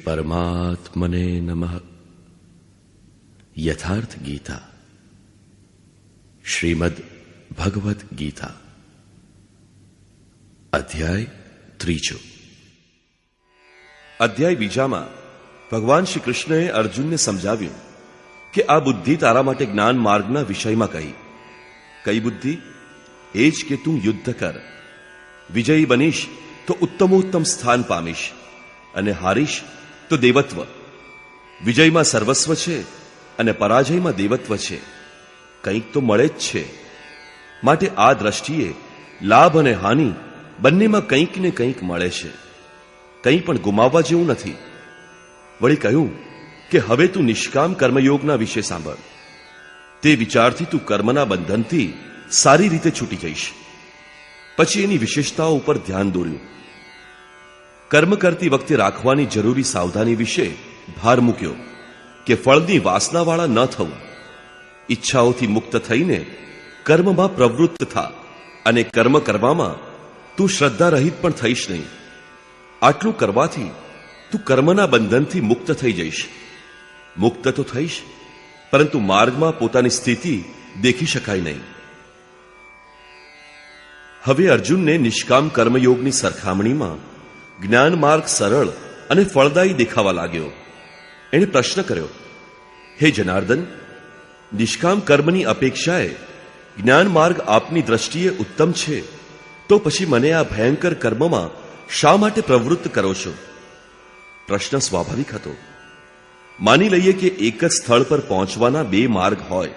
परमात्मने नमः। यथार्थ गीता, श्रीमद् भगवत गीता, अध्याय 3। અધ્યાય બીજામાં ભગવાન શ્રી કૃષ્ણએ અર્જુનને સમજાવ્યું કે આ બુદ્ધિ તારા માટે જ્ઞાન માર્ગના વિષયમાં કહી. કઈ બુદ્ધિ? એ જ કે તું યુદ્ધ કર. વિજયી બનીશ તો ઉત્તમોત્તમ સ્થાન પામીશ, અને હારીશ તો દેવત્વ. વિજયમાં સર્વસ્વ છે અને પરાજયમાં દેવત્વ છે. કંઈક તો મળે જ છે. માટે આ દ્રષ્ટિએ લાભ અને હાનિ બંનેમાં કંઈક ને કંઈક મળે છે. કંઈ પણ ગુમાવવા જેવું નથી. વળી કહ્યું કે હવે તું નિષ્કામ કર્મયોગના વિશે સાંભળ. તે વિચારથી તું કર્મના બંધનથી સારી રીતે છૂટી જઈશ. પછી એની વિશેષતાઓ ઉપર ધ્યાન દોર્યું. કર્મ કરતી વખતે રાખવાની જરૂરી સાવધાની વિશે ભાર મૂક્યો કે ફળની વાસનાવાળા ન થવું. ઈચ્છાઓથી મુક્ત થઈને કર્મમાં પ્રવૃત્ત થા, અને કર્મ કરવામાં તું શ્રદ્ધા રહિત પણ થઈશ નહીં. આટલું કરવાથી તું કર્મના બંધનથી મુક્ત થઈ જઈશ. મુક્ત તો થઈશ, પરંતુ માર્ગમાં પોતાની સ્થિતિ દેખી શકાય નહીં. હવે અર્જુનને નિષ્કામ કર્મયોગની સરખામણીમાં જ્ઞાન માર્ગ સરળ અને ફળદાયી દેખાવા લાગ્યો. એણે પ્રશ્ન કર્યો, હે જનાર્દન, નિષ્કામ કર્મની અપેક્ષાએ જ્ઞાન માર્ગ આપની દ્રષ્ટિએ ઉત્તમ છે, તો પછી મને આ ભયંકર કર્મમાં શા માટે પ્રવૃત્ત કરો છો? પ્રશ્ન સ્વાભાવિક હતો. માની લઈએ કે એક જ સ્થળ પર પહોંચવાના બે માર્ગ હોય.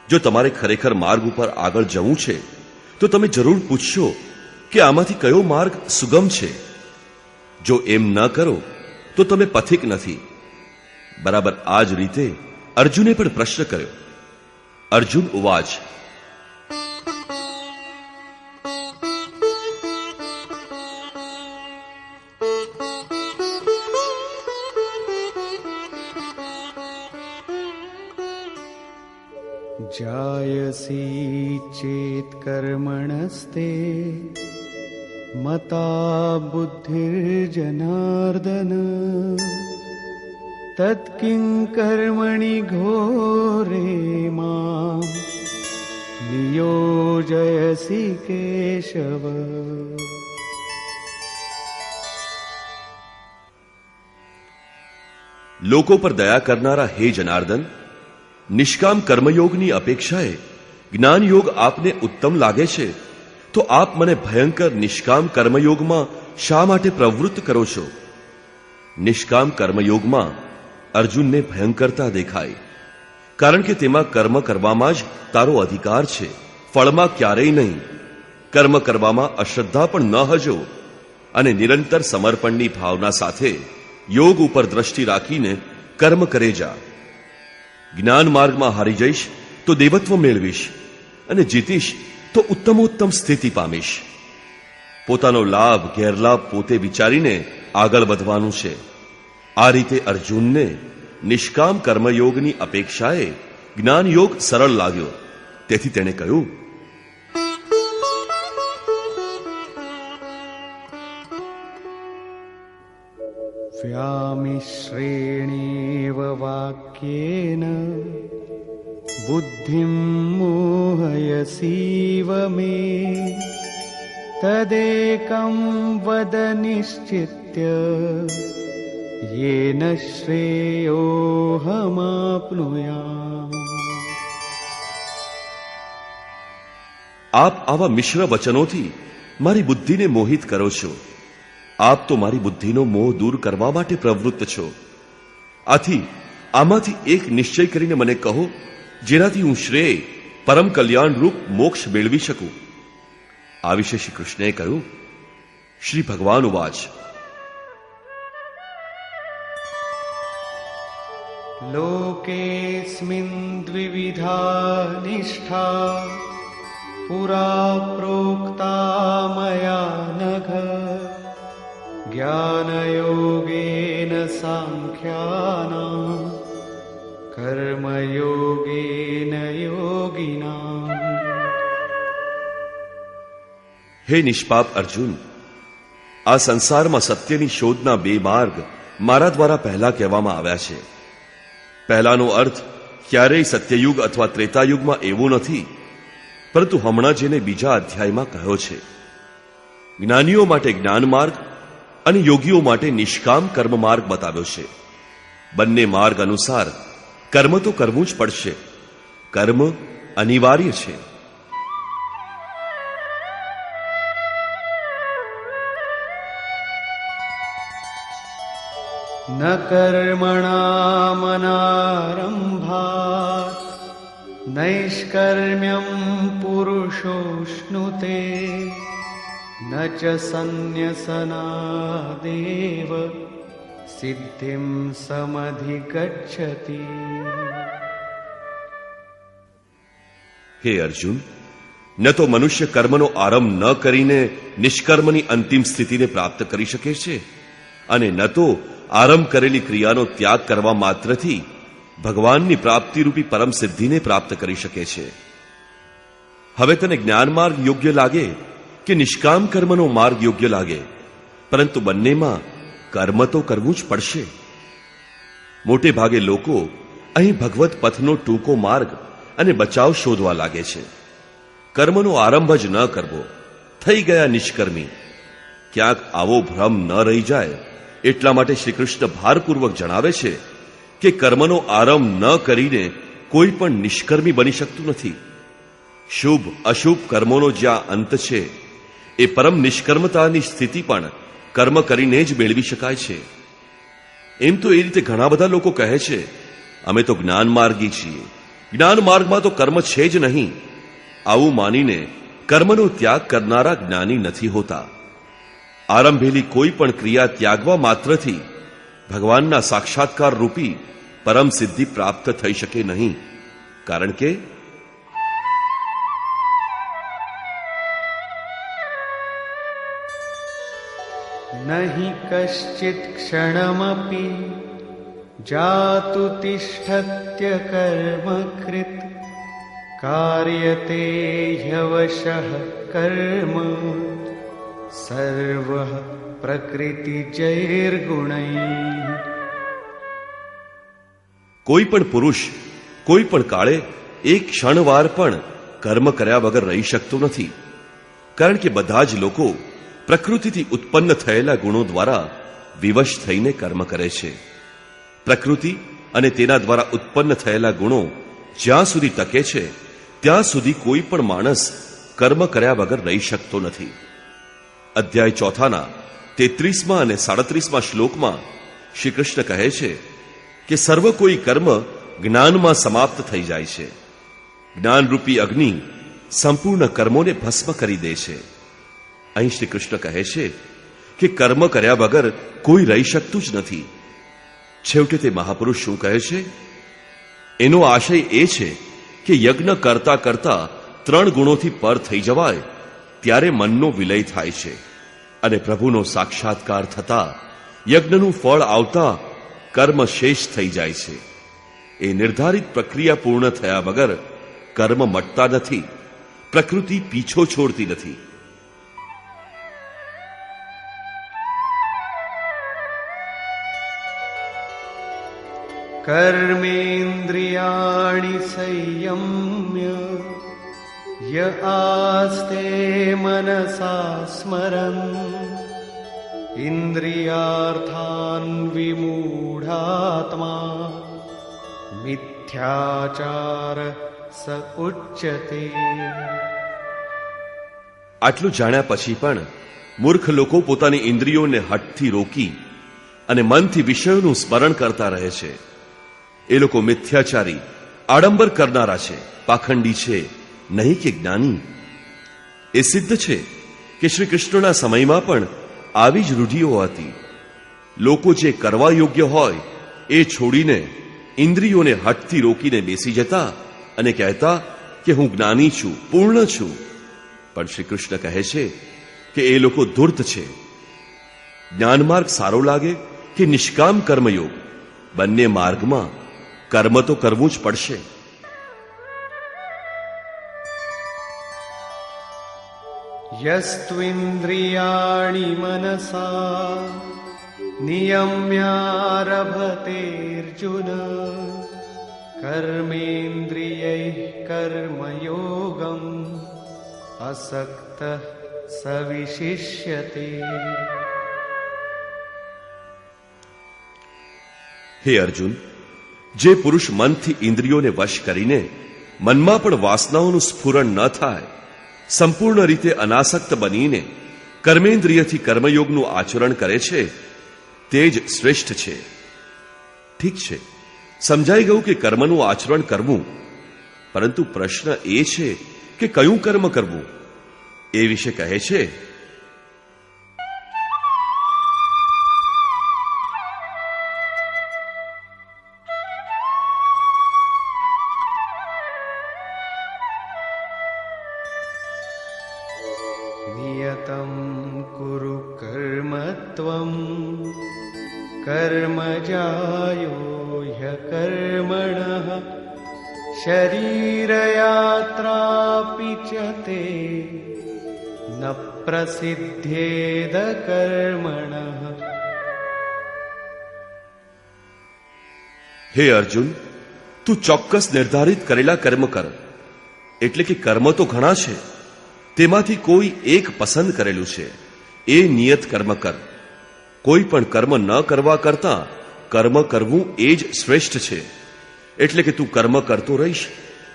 જો તમારે ખરેખર માર્ગ ઉપર આગળ જવું છે તો તમે જરૂર પૂછશો કે આમાંથી કયો માર્ગ સુગમ છે. જો એમ ન કરો તો તમે પથિક નથી. બરાબર આ જ રીતે અર્જુને પણ પ્રશ્ન કર્યો. અર્જુન ઉવાચ, जायसी चेत कर्मणस्ते मता बुद्धिर्जनार्दन तत्किं कर्मणि घोरे मां नियोजयसि केशव. લોકો પર દયા કરનારા હે જનાર્દન, નિષ્કામ કર્મયોગની અપેક્ષાએ જ્ઞાન યોગ આપને ઉત્તમ લાગે છે, તો આપ મને ભયંકર નિષ્કામ કર્મયોગમાં શા માટે પ્રવૃત્ત કરો છો? નિષ્કામ કર્મયોગમાં અર્જુનને ભયંકરતા દેખાઈ, કારણ કે તેમાં કર્મ કરવામાં જ તારો અધિકાર છે, ફળમાં ક્યારેય નહીં. કર્મ કરવામાં અશ્રદ્ધા પણ ન હજો, અને નિરંતર સમર્પણની ભાવના સાથે યોગ ઉપર દ્રષ્ટિ રાખીને કર્મ કરે જા. જ્ઞાન માર્ગમાં હારી જઈશ તો દેવત્વ મેળવીશ, અને જીતીશ તો ઉત્તમોત્તમ સ્થિતિ પામીશ. પોતાનો લાભ ગેરલાભ પોતે વિચારીને આગળ વધવાનું છે. આ રીતે અર્જુનને નિષ્કામ કર્મયોગની અપેક્ષાએ જ્ઞાન યોગ સરળ લાગ્યો. તેથી તેણે કહ્યું, व्यामिश्रेणेव वाक्येन बुद्धिं मोहयसीव मे तदेकं वद निश्चित्य येन श्रेयोऽहमाप्नुयाम्. આપ આવા મિશ્ર વચનોથી મારી બુદ્ધિને મોહિત કરો છો. આપ તો મારી બુદ્ધિનો મોહ દૂર કરવા માટે પ્રવૃત્ત છો. આથી આમાંથી એક નિશ્ચય કરીને મને કહો, જેનાથી હું શ્રેય પરમ કલ્યાણ રૂપ મોક્ષ મેળવી શકું. આ વિશે શ્રી કૃષ્ણએ કહ્યું. શ્રી ભગવાન ઉવાચ, लोकेऽस्मिन् द्विविधा निष्ठा पुरा प्रोक्ता मया नघ ज्ञानयोगेन सांख्यानां कर्मयोगेन योगिनाम्. હે નિષ્પાપ અર્જુન, આ સંસારમાં સત્યની શોધના બે માર્ગ મારા દ્વારા પહેલા કહેવામાં આવ્યા છે. પહેલાનો અર્થ ક્યારેય સત્યયુગ અથવા ત્રેતાયુગમાં એવો નથી, પરંતુ હમણાં જેને બીજા અધ્યાયમાં કહ્યો છે. જ્ઞાનીઓ માટે જ્ઞાન માર્ગ અને યોગીઓ માટે નિષ્કામ કર્મ માર્ગ બતાવ્યો છે. બંને માર્ગ અનુસાર કર્મ તો કરવું જ પડશે. કર્મ અનિવાર્ય છે. ન કર્મણામનારંભાત નૈષ્કર્મ્યં પુરુષોશ્નુતે ન ચ સંન્યસનાદેવ સિદ્ધિમ સમધિગચ્છતિ. હે અર્જુન, ન તો મનુષ્ય કર્મનો આરંભ ન કરીને નિષ્કર્મની અંતિમ સ્થિતિને પ્રાપ્ત કરી શકે છે, અને ન તો આરંભ કરેલી ક્રિયાનો ત્યાગ કરવા માત્રથી ભગવાનની પ્રાપ્તિરૂપી પરમ સિદ્ધિને પ્રાપ્ત કરી શકે છે. હવે તને જ્ઞાન માર્ગ યોગ્ય લાગે કે નિષ્કામ કર્મનો માર્ગ યોગ્ય લાગે, પરંતુ બંનેમાં કર્મ તો કરવું જ પડશે. મોટે ભાગે લોકો અહીં ભગવત પથનો ટૂંકો માર્ગ અને બચાવ શોધવા લાગે છે. કર્મનો આરંભ જ ન કરવો, થઈ ગયા નિષ્કર્મી. ક્યાંક આવો ભ્રમ ન રહી જાય એટલા માટે શ્રી કૃષ્ણ ભારપૂર્વક જણાવે છે કે કર્મનો આરંભ ન કરીને કોઈ પણ નિષ્કર્મી બની શકતું નથી. શુભ અશુભ કર્મોનો જ્યાં અંત છે એ પરમ નિષ્કર્મતાની સ્થિતિ પણ કર્મ કરીને જ મેળવી શકાય છે. એમ તો એ રીતે ઘણા બધા લોકો કહે છે, અમે તો જ્ઞાન માર્ગી છીએ, જ્ઞાન માર્ગમાં તો કર્મ છે જ નહીં. આવું માનીને કર્મનો ત્યાગ કરનારા જ્ઞાની નથી હોતા. આરંભેલી કોઈ પણ ક્રિયા ત્યાગવા માત્રથી ભગવાનના સાક્ષાત્કાર રૂપી પરમ સિદ્ધિ પ્રાપ્ત થઈ શકે નહીં. કારણ કે नहि कश्चित् क्षणमपि जातु तिष्ठत्य कर्मकृत् कार्यते ह्यवशः कर्म सर्वः प्रकृतिजैर्गुणैः. કોઈ પણ પુરુષ કોઈ પણ કાળે એક ક્ષણવાર પણ કર્મ કર્યા વગર રહી શકતો નથી. કારણ કે બધા જ લોકો પ્રકૃતિથી ઉત્પન્ન થયેલા ગુણો દ્વારા વિવશ થઈને કર્મ કરે છે. પ્રકૃતિ અને તેના દ્વારા ઉત્પન્ન થયેલા ગુણો જ્યાં સુધી ટકે છે ત્યાં સુધી કોઈ પણ માણસ કર્મ કર્યા વગર રહી શકતો નથી. અધ્યાય 4ના 33મા અને 37મા શ્લોકમાં શ્રી કૃષ્ણ કહે છે કે સર્વ કોઈ કર્મ જ્ઞાનમાં સમાપ્ત થઈ જાય છે. જ્ઞાનરૂપી અગ્નિ સંપૂર્ણ કર્મોને ભસ્મ કરી દે છે. અહીં શ્રી કૃષ્ણ કહે છે કે કર્મ કર્યા વગર કોઈ રહી શકતું જ નથી. છેવટે તે મહાપુરુષ શું કહે છે? એનો આશય એ છે કે યજ્ઞ કરતા કરતા 3 ગુણોથી પર થઈ જવાય ત્યારે મનનો વિલય થાય છે, અને પ્રભુનો સાક્ષાત્કાર થતા યજ્ઞનું ફળ આવતા કર્મ શેષ થઈ જાય છે. એ નિર્ધારિત પ્રક્રિયા પૂર્ણ થયા વગર કર્મ મટતા નથી. પ્રકૃતિ પીછો છોડતી નથી. कर्मेन्द्रियाणि संयम्य य आस्ते मनसा स्मरन् इन्द्रियार्थान् विमूढात्मा मिथ्याचार स उच्यते. આટલું જાણ્યા પછી પણ મૂર્ખ લોકો પોતાની ઇન્દ્રિયોને હઠથી રોકી અને મનથી વિષયોનું સ્મરણ કરતા રહે છે. એ લોકો મિથ્યાચારી, આડંબર કરનારા છે, પાખંડી છે, નહીં કે જ્ઞાની. એ સિદ્ધ છે કે શ્રી કૃષ્ણના સમયમાં પણ આવી જ રૂઢિઓ હતી. લોકો જે કરવા યોગ્ય હોય એ છોડીને ઇન્દ્રિયોને હઠથી રોકીને બેસી જતા અને કહેતા કે હું જ્ઞાની છું, પૂર્ણ છું. પણ શ્રી કૃષ્ણ કહે છે કે એ લોકો ધૂર્ત છે. જ્ઞાન માર્ગ સારો લાગે કે નિષ્કામ કર્મયોગ, બંને માર્ગમાં કર્મ તો કરવું જ પડશે. यस्त्विन्द्रियाणि मनसा नियम्यारभतेऽर्जुन कर्मेन्द्रियैः कर्मयोगम् असक्तः स विशिष्यते। હે અર્જુન, જે પુરુષ મનથી ઇન્દ્રિયોને વશ કરીને મનમાં પણ વાસનાઓનું સ્ફુરણ ન થાય, સંપૂર્ણ રીતે અનાસક્ત બનીને કર્મેન્દ્રિયથી કર્મયોગનું આચરણ કરે છે તે જ શ્રેષ્ઠ છે. ઠીક છે, સમજાઈ ગયું કે કર્મનું આચરણ કરવું, પરંતુ પ્રશ્ન એ છે કે કયું કર્મ કરવું એ વિશે કહે છે. नियतं कुरु कर्म त्वं कर्मजायो ह्यकर्मणः शरीरयात्रापि च ते न प्रसिद्धेद कर्मणः। હે અર્જુન, તું ચોક્કસ નિર્ધારિત કરેલા કર્મ કર. એટલે કે કર્મ તો ઘણા છે, તેમાંથી કોઈ એક પસંદ કરેલું છે, એ નિયત કર્મ કર. કોઈ પણ કર્મ ન કરવા કરતા કર્મ કરવું એ જ શ્રેષ્ઠ છે. એટલે કે તું કર્મ કરતો રહીશ,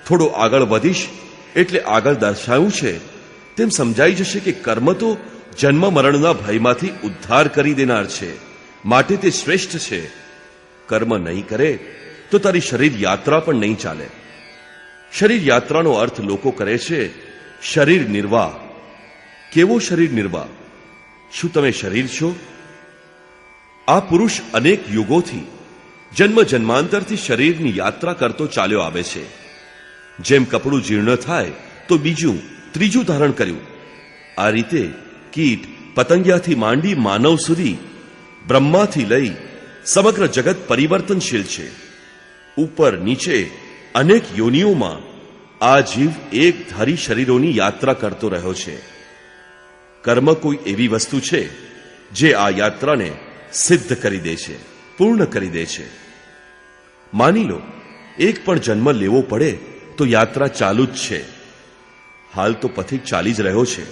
થોડો આગળ વધીશ એટલે આગળ દર્શાવ્યું છે તેમ સમજાઈ જશે કે કર્મ તો જન્મ મરણના ભયમાંથી ઉદ્ધાર કરી દેનાર છે, માટે તે શ્રેષ્ઠ છે. કર્મ નહીં કરે તો તારી શરીર યાત્રા પણ નહીં ચાલે. શરીર યાત્રાનો અર્થ લોકો કરે છે શરીર નિર્વાહ. કેવો શરીર નિર્વાહ? શું તમે શરીર છો? આ પુરુષ અનેક યુગોથી જન્મ જન્માંતરથી શરીરની યાત્રા કરતો ચાલ્યો આવે છે. જેમ કપડું જીર્ણ થાય તો બીજું ત્રીજું ધારણ કર્યું, આ રીતે કીટ પતંગિયાથી માંડી માનવ સુધી, બ્રહ્માથી લઈ સમગ્ર જગત પરિવર્તનશીલ છે. ઉપર નીચે અનેક યોનિઓમાં આ જીવ એક ધારી શરીરોની યાત્રા કરતો રહ્યો છે. કર્મ કોઈ એવી વસ્તુ છે જે આ યાત્રાને સિદ્ધ કરી દે છે, પૂર્ણ કરી દે છે. માની લો એક પણ જન્મ લેવો પડે તો યાત્રા ચાલુ જ છે. હાલ તો પથિક ચાલી જ રહ્યો છે,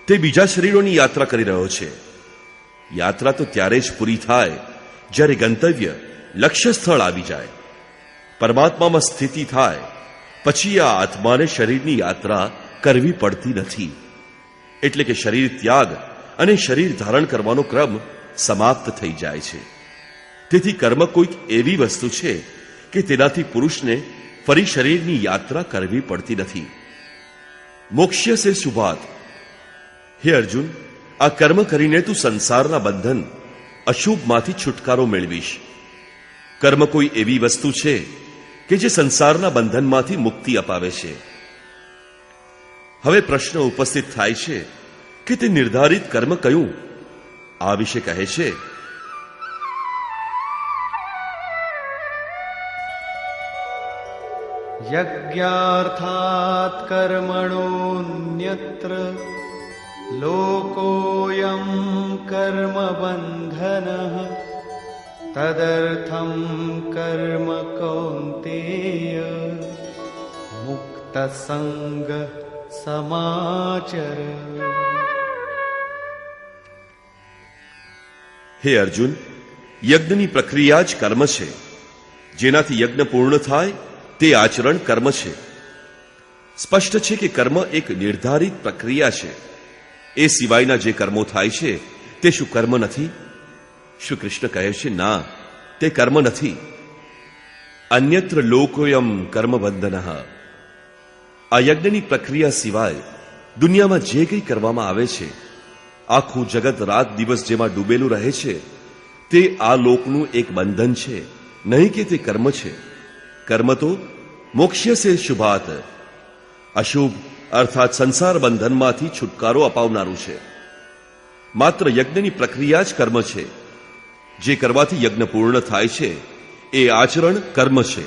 તે બીજા શરીરોની યાત્રા કરી રહ્યો છે. યાત્રા તો ત્યારે જ પૂરી થાય જ્યારે ગંતવ્ય લક્ષ્ય સ્થળ આવી જાય, પરમાત્મામાં સ્થિતિ થાય, પછી આ આત્માને શરીરની યાત્રા કરવી પડતી નથી. એટલે કે શરીર ત્યાગ અને શરીર ધારણ કરવાનો ક્રમ સમાપ્ત થઈ જાય છે. તેથી કર્મ કોઈક એવી વસ્તુ છે કે તેનાથી પુરુષને ફરી શરીરની યાત્રા કરવી પડતી નથી. મોક્ષ્ય સે શુભાત. હે અર્જુન, આ કર્મ કરીને તું સંસારના બંધન અશુભમાંથી છુટકારો મેળવીશ. કર્મ કોઈ એવી વસ્તુ છે કે જે સંસારના બંધનમાંથી મુક્તિ અપાવે છે. હવે પ્રશ્ન ઉપસ્થિત થાય છે કે તે નિર્ધારિત કર્મ કયું? આ વિશે કહે છે यज्ञार्थात् कर्मणोऽन्यत्र लोकोऽयं कर्मबन्धनः तदर्थं कर्म कौन्तेय मुक्तसङ्ग समाचर। હે અર્જુન, યજ્ઞની પ્રક્રિયા જ કર્મ છે. જેનાથી યજ્ઞ પૂર્ણ થાય તે આચરણ કર્મ છે. સ્પષ્ટ છે કે કર્મ એક નિર્ધારિત પ્રક્રિયા છે. એ સિવાયના જે કર્મો થાય છે તે શું કર્મ નથી? શ્રી કૃષ્ણ કહે છે, ના, તે કર્મ નથી. અન્યત્ર લોકોયમ કર્મબંધનઃ. આ યજ્ઞની પ્રક્રિયા સિવાય દુનિયામાં જે કંઈ કરવામાં આવે છે, આખું જગત રાત દિવસ જેમાં ડૂબેલું રહે છે, તે આ લોકનું એક બંધન છે, નહીં કે તે કર્મ છે. કર્મ તો મોક્ષ્ય સે શુભાત, અશુભ અર્થાત સંસાર બંધનમાંથી છુટકારો અપાવનારું છે. માત્ર યજ્ઞની પ્રક્રિયા જ કર્મ છે. જે કરવાથી યજ્ઞ પૂર્ણ થાય છે એ આચરણ કર્મ છે.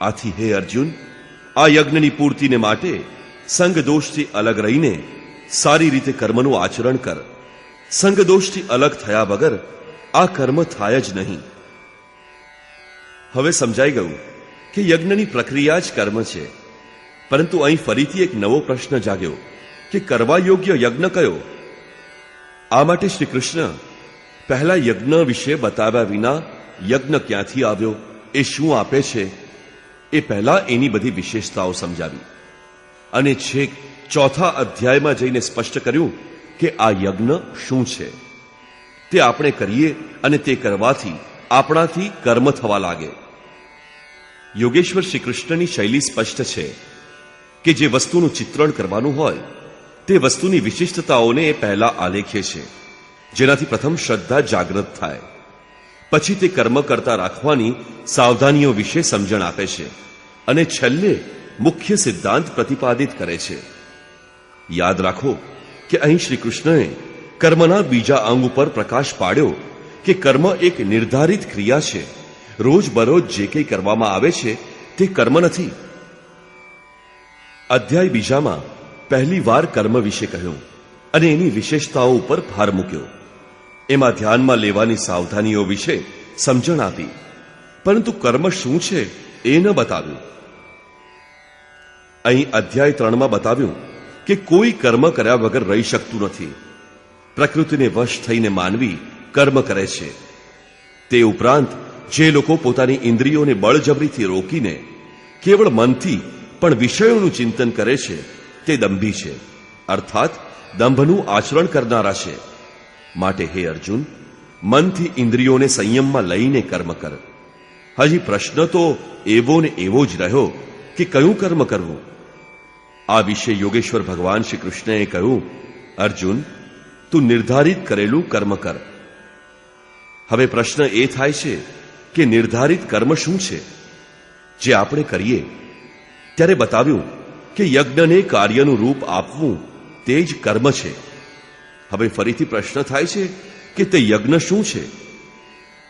આથી હે અર્જુન, આ યજ્ઞની પૂર્તિને માટે સંગ દોષથી અલગ રહીને સારી રીતે કર્મનું આચરણ કર. સંગ દોષથી અલગ થયા વગર આ કર્મ થાય જ નહીં. હવે સમજાઈ ગયું કે યજ્ઞની પ્રક્રિયા જ કર્મ છે. પરંતુ અહીં ફરીથી એક નવો પ્રશ્ન જાગ્યો કે કરવા યોગ્ય યજ્ઞ કયો? આ માટે શ્રી કૃષ્ણ પહેલા યજ્ઞ વિશે બતાવ્યા વિના યજ્ઞ ક્યાંથી આવ્યો, એ શું આપે છે, એ પહેલા એની બધી વિશેષતાઓ સમજાવી અને છેક ચોથા અધ્યાયમાં જઈને સ્પષ્ટ કર્યું કે આ યજ્ઞ શું છે. તે આપણે કરીએ અને તે કરવાથી આપણાથી કર્મ થવા લાગે. યોગેશ્વર શ્રી કૃષ્ણની શૈલી સ્પષ્ટ છે કે જે વસ્તુનું ચિત્રણ કરવાનું હોય તે વસ્તુની વિશિષ્ટતાઓને એ પહેલા આલેખે છે, જેનાથી પ્રથમ શ્રદ્ધા જાગૃત થાય. પછી તે કર્મ કરતા રાખવાની સાવધાનીઓ વિશે સમજણ આપે છે અને છેલ્લે મુખ્ય સિદ્ધાંત પ્રતિપાદિત કરે છે. યાદ રાખો કે અહીં શ્રી કૃષ્ણએ કર્મના બીજા અંગ ઉપર પ્રકાશ પાડ્યો કે કર્મ એક નિર્ધારિત ક્રિયા છે. રોજબરોજ જે કંઈ કરવામાં આવે છે તે કર્મ નથી. અધ્યાય બીજામાં પહેલી વાર કર્મ વિશે કહ્યું અને એની વિશેષતાઓ ઉપર ભાર મૂક્યો. એમાં ધ્યાનમાં લેવાની સાવધાનીઓ વિશે સમજણ આપી, પરંતુ કર્મ શું છે એ ન બતાવ્યું. અહીં અધ્યાય 3માં બતાવ્યું કે કોઈ કર્મ કર્યા વગર રહી શકતું નથી. પ્રકૃતિને વશ થઈને માનવી કર્મ કરે છે. તે ઉપરાંત જે લોકો પોતાની ઇન્દ્રિયોને બળજબરીથી રોકીને કેવળ મનથી પણ વિષયોનું ચિંતન કરે છે તે દંભી છે, અર્થાત દંભનું આચરણ કરનારા છે. માટે હે અર્જુન, મનથી ઇન્દ્રિયોને સંયમમાં લઈને કર્મ કર. હજી પ્રશ્ન તો એવો ને એવો જ રહ્યો કે કયું કર્મ કરવું. આ વિશે યોગેશ્વર ભગવાન શ્રી કૃષ્ણએ કહ્યું, અર્જુન, તું નિર્ધારિત કરેલું કર્મ કર. હવે પ્રશ્ન એ થાય છે કે નિર્ધારિત કર્મ શું છે જે આપણે કરીએ? ત્યારે બતાવ્યું કે યજ્ઞને કાર્યનું રૂપ આપવું તે જ કર્મ છે. હવે ફરીથી પ્રશ્ન થાય છે કે તે યજ્ઞ શું છે?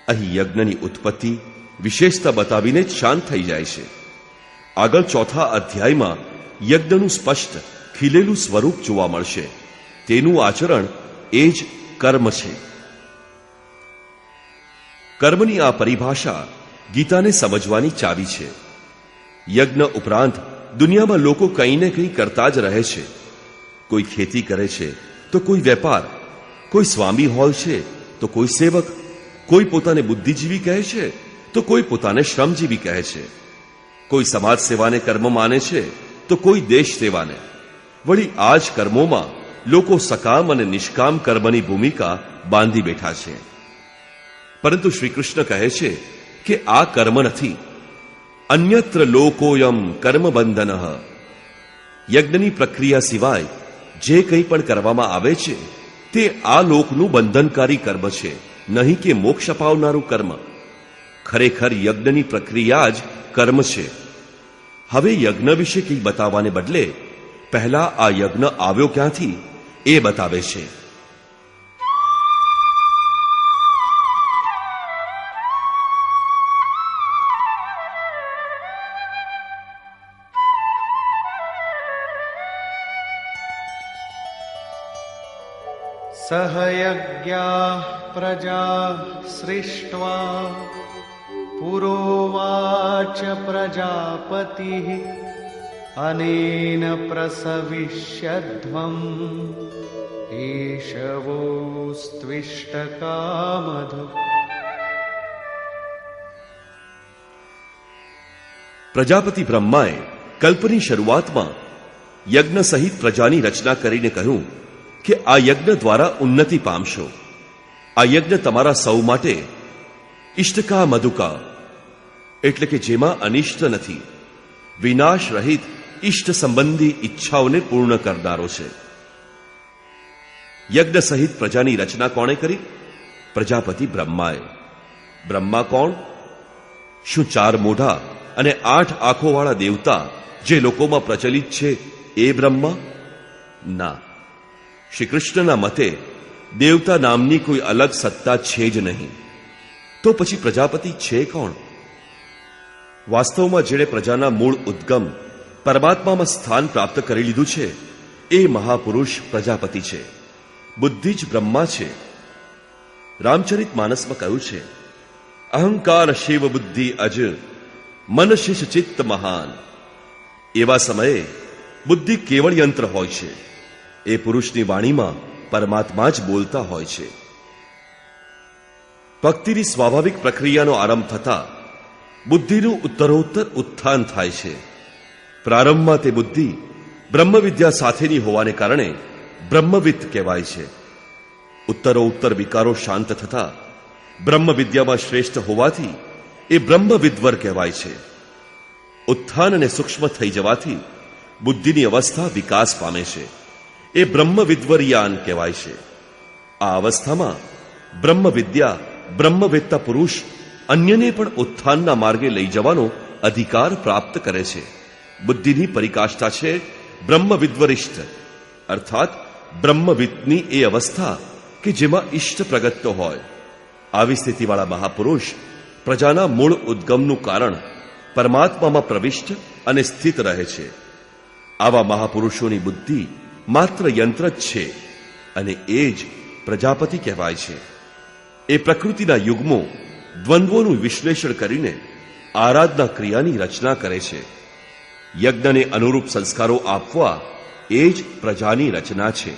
અહીં યજ્ઞની ઉત્પત્તિ વિશેષતા બતાવીને જ શાંત થઈ જાય છે. આગળ ચોથા અધ્યાયમાં યજ્ઞનું સ્પષ્ટ ખીલેલું સ્વરૂપ જોવા મળશે. તેનું આચરણ એ જ કર્મ છે. કર્મની આ પરિભાષા ગીતાને સમજવાની ચાવી છે. યજ્ઞ ઉપરાંત દુનિયામાં લોકો કંઈ ને કંઈ કરતા જ રહે છે. કોઈ ખેતી કરે છે તો કોઈ વેપાર, કોઈ સ્વામી હોય છે તો કોઈ સેવક, કોઈ પોતાને બુદ્ધિજીવી કહે છે તો કોઈ પોતાને શ્રમજીવી કહે છે, કોઈ સમાજ સેવાને કર્મ માને છે તો કોઈ દેશ સેવાને. વળી આ જ કર્મોમાં લોકો સકામ અને નિષ્કામ કર્મની ભૂમિકા બાંધી બેઠા છે. પરંતુ શ્રી કૃષ્ણ કહે છે કે આ કર્મ નથી. અન્યત્ર લોકોયમ કર્મ બંધન. યજ્ઞની પ્રક્રિયા સિવાય જે કંઈ પણ કરવામાં આવે છે તે આ લોકનું બંધનકારી કર્મ છે, નહીં કે મોક્ષ અપાવનારું કર્મ. ખરેખર યજ્ઞની પ્રક્રિયા જ કર્મ છે. હવે યજ્ઞ વિશે કંઈ બતાવવાને બદલે પહેલા આ યજ્ઞ આવ્યો ક્યાંથી એ બતાવે છે. સહ યજ્ઞાઃ પ્રજા સૃષ્ટ્વા પુરોવાચ પ્રજાપતિઃ અનેન પ્રસવિષ્યધ્વં એષવોસ્ત્વિષ્ટકામધુઃ. પ્રજાપતિ બ્રહ્માએ કલ્પની શરૂઆતમાં યજ્ઞ સહિત પ્રજાની રચના કરીને કહ્યું કે આ યજ્ઞ દ્વારા ઉન્નતિ પામશો. આ યજ્ઞ તમારા સૌ માટે ઇષ્ટકા મધુકા, એટલે કે જેમાં અનિષ્ટ નથી, વિનાશ રહિત ઇષ્ટ સંબંધી ઈચ્છાઓને પૂર્ણ કરનારો છે. યજ્ઞ સહિત પ્રજાની રચના કોણે કરી? પ્રજાપતિ બ્રહ્માએ. બ્રહ્મા કોણ? શું 4 મોઢા અને 8 આંખોવાળા દેવતા જે લોકોમાં પ્રચલિત છે એ બ્રહ્મા? ના. શ્રી કૃષ્ણના મતે દેવતા નામની કોઈ અલગ સત્તા છે જ નહીં. તો પછી પ્રજાપતિ છે કોણ? વાસ્તવમાં જેણે પ્રજાના મૂળ ઉદ્ગમ પરમાત્મામાં સ્થાન પ્રાપ્ત કરી લીધું છે એ મહાપુરુષ પ્રજાપતિ છે. બુદ્ધિ જ બ્રહ્મા છે. રામચરિત માનસમાં કહ્યું છે, અહંકાર શિવ બુદ્ધિ અજ મન શિષ ચિત્ત મહાન. એવા સમયે બુદ્ધિ કેવળ યંત્ર હોય છે. એ પુરુષની વાણીમાં પરમાત્મા જ બોલતા હોય છે. ભક્તિની સ્વાભાવિક પ્રક્રિયાનો આરંભ થતા બુદ્ધિનું ઉત્તરોત્તર ઉત્થાન થાય છે. પ્રારંભમાં તે બુદ્ધિ બ્રહ્મવિદ્યા સાથેની હોવાને કારણે બ્રહ્મવિદ કહેવાય છે. ઉત્તરોત્તર વિકારો શાંત થતા બ્રહ્મવિદ્યામાં શ્રેષ્ઠ હોવાથી એ બ્રહ્મવિદ્વર કહેવાય છે. ઉત્થાન અને સૂક્ષ્મ થઈ જવાથી બુદ્ધિની અવસ્થા વિકાસ પામે છે. એ બ્રહ્મવિદ્વરયાન કહેવાય છે. આ અવસ્થામાં બ્રહ્મવિદ્યા બ્રહ્મવેત્તા પુરુષ અન્યને પણ ઉત્થાનના માર્ગે લઈ જવાનો અધિકાર પ્રાપ્ત કરે છે. બુદ્ધિની પરિકાષ્ઠા છે બ્રહ્મવિદ્વરિષ્ઠ, અર્થાત બ્રહ્મવિદની એ અવસ્થા કે જેમાં ઇષ્ટ પ્રગટતો હોય. આવી સ્થિતિવાળા મહાપુરુષ પ્રજાના મૂળ ઉદ્ગમનું કારણ પરમાત્મામાં પ્રવિષ્ટ અને સ્થિત રહે છે. આવા મહાપુરુષોની બુદ્ધિ માત્ર યંત્ર જ છે અને એ જ પ્રજાપતિ કહેવાય છે. એ પ્રકૃતિના યુગ્મો દ્વંદ્વોનું વિશ્લેષણ કરીને આરાધના ક્રિયાની રચના કરે છે. યજ્ઞને અનુરૂપ સંસ્કારો આપવા એ જ પ્રજાની રચના છે.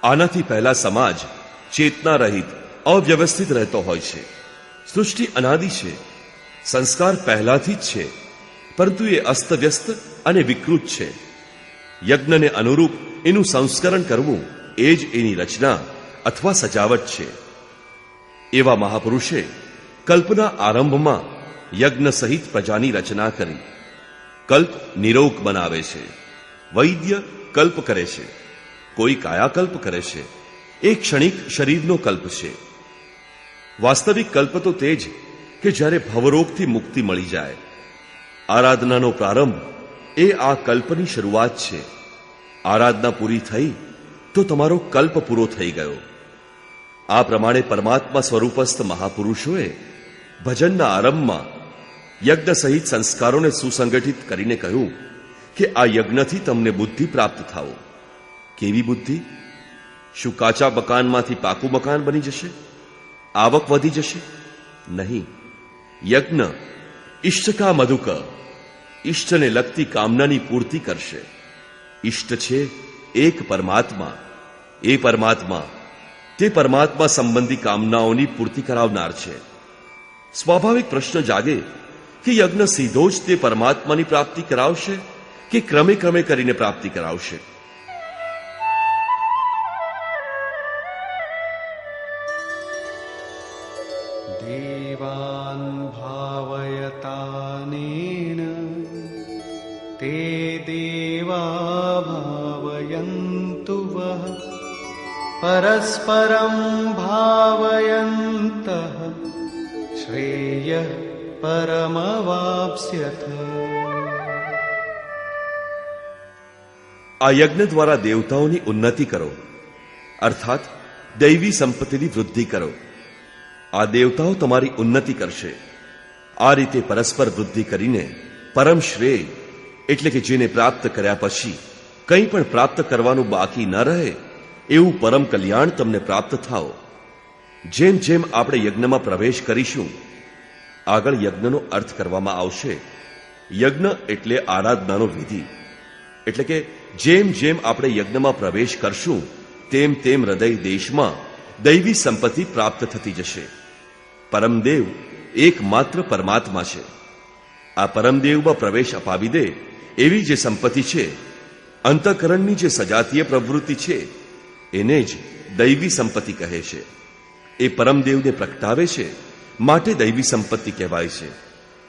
આનાથી પહેલા સમાજ ચેતના રહિત અવ્યવસ્થિત રહેતો હોય છે. સૃષ્ટિ અનાદિ છે, સંસ્કાર પહેલાથી જ છે, પરંતુ એ અસ્તવ્યસ્ત અને વિકૃત છે. યજ્ઞને અનુરૂપ એનું સંસ્કરણ કરવું એ જ એની રચના અથવા સજાવટ છે. એવા મહાપુરુષે કલ્પના આરંભમાં યજ્ઞ સહિત પ્રજાની રચના કરી. કલ્પ નિરોગ બનાવે છે. વૈદ્ય કલ્પ કરે છે, કોઈ કાયાકલ્પ કરે છે. એ ક્ષણિક શરીરનો કલ્પ છે. વાસ્તવિક કલ્પ તો તે જ કે જ્યારે ભવરોગથી મુક્તિ મળી જાય. આરાધનાનો પ્રારંભ એ આ કલ્પની શરૂઆત છે. આરાધના પૂરી થઈ તો તમારો કલ્પ પૂરો થઈ ગયો. આ પ્રમાણે પરમાત્મા સ્વરૂપસ્થ મહાપુરુષોએ ભજનના આરંભમાં યજ્ઞ સહિત સંસ્કારોને સુસંગઠિત કરીને કહ્યું કે આ યજ્ઞથી તમને બુદ્ધિ પ્રાપ્ત થાઓ. કેવી બુદ્ધિ? શું કાચા મકાનમાંથી પાકું મકાન બની જશે? આવક વધી જશે? નહીં. યજ્ઞ ઇષ્ટ કા મધુક, ઇષ્ટને લગતી કામનાની પૂર્તિ કરશે. ઇષ્ટ છે એક પરમાત્મા. એ પરમાત્મા તે પરમાત્મા સંબંધી કામનાઓની પૂર્તિ કરાવનાર છે. સ્વાભાવિક પ્રશ્ન જાગે કે યજ્ઞ સીધો જ તે પરમાત્માની પ્રાપ્તિ કરાવશે કે ક્રમે ક્રમે કરીને પ્રાપ્તિ કરાવશે? દેવાન ભાવયતાનેન તે દેવા ભાવયંતુ વઃ પરસ્પરમ ભાવયંતઃ શ્રેયઃ પરમવાપ્સ્યથ. આ યજ્ઞ દ્વારા દેવતાઓની ઉન્નતિ કરો, અર્થાત દૈવી સંપત્તિની વૃદ્ધિ કરો. આ દેવતાઓ તમારી ઉન્નતિ કરશે. આ રીતે પરસ્પર વૃદ્ધિ કરીને પરમ શ્રેય એટલે કે જેને પ્રાપ્ત કર્યા પછી કંઈ પણ પ્રાપ્ત કરવાનું બાકી ન રહે એવું પરમ કલ્યાણ તમને પ્રાપ્ત થાઓ. જેમ જેમ આપણે યજ્ઞમાં પ્રવેશ કરીશું આગળ યજ્ઞનો અર્થ કરવામાં આવશે. યજ્ઞ એટલે આરાધનાનો વિધિ. એટલે કે જેમ જેમ આપણે યજ્ઞમાં પ્રવેશ કરશું તેમ તેમ હૃદય દેશમાં દૈવી સંપત્તિ પ્રાપ્ત થતી જશે. પરમદેવ એકમાત્ર પરમાત્મા છે. આ પરમદેવમાં પ્રવેશ અપાવી દે એવી જે સંપત્તિ છે, અંતઃકરણની જે સજાતીય પ્રવૃત્તિ છે, એને જ દૈવી સંપત્તિ કહે છે. એ પરમદેવને પ્રગટાવે છે માટે દૈવી સંપત્તિ કહેવાય છે.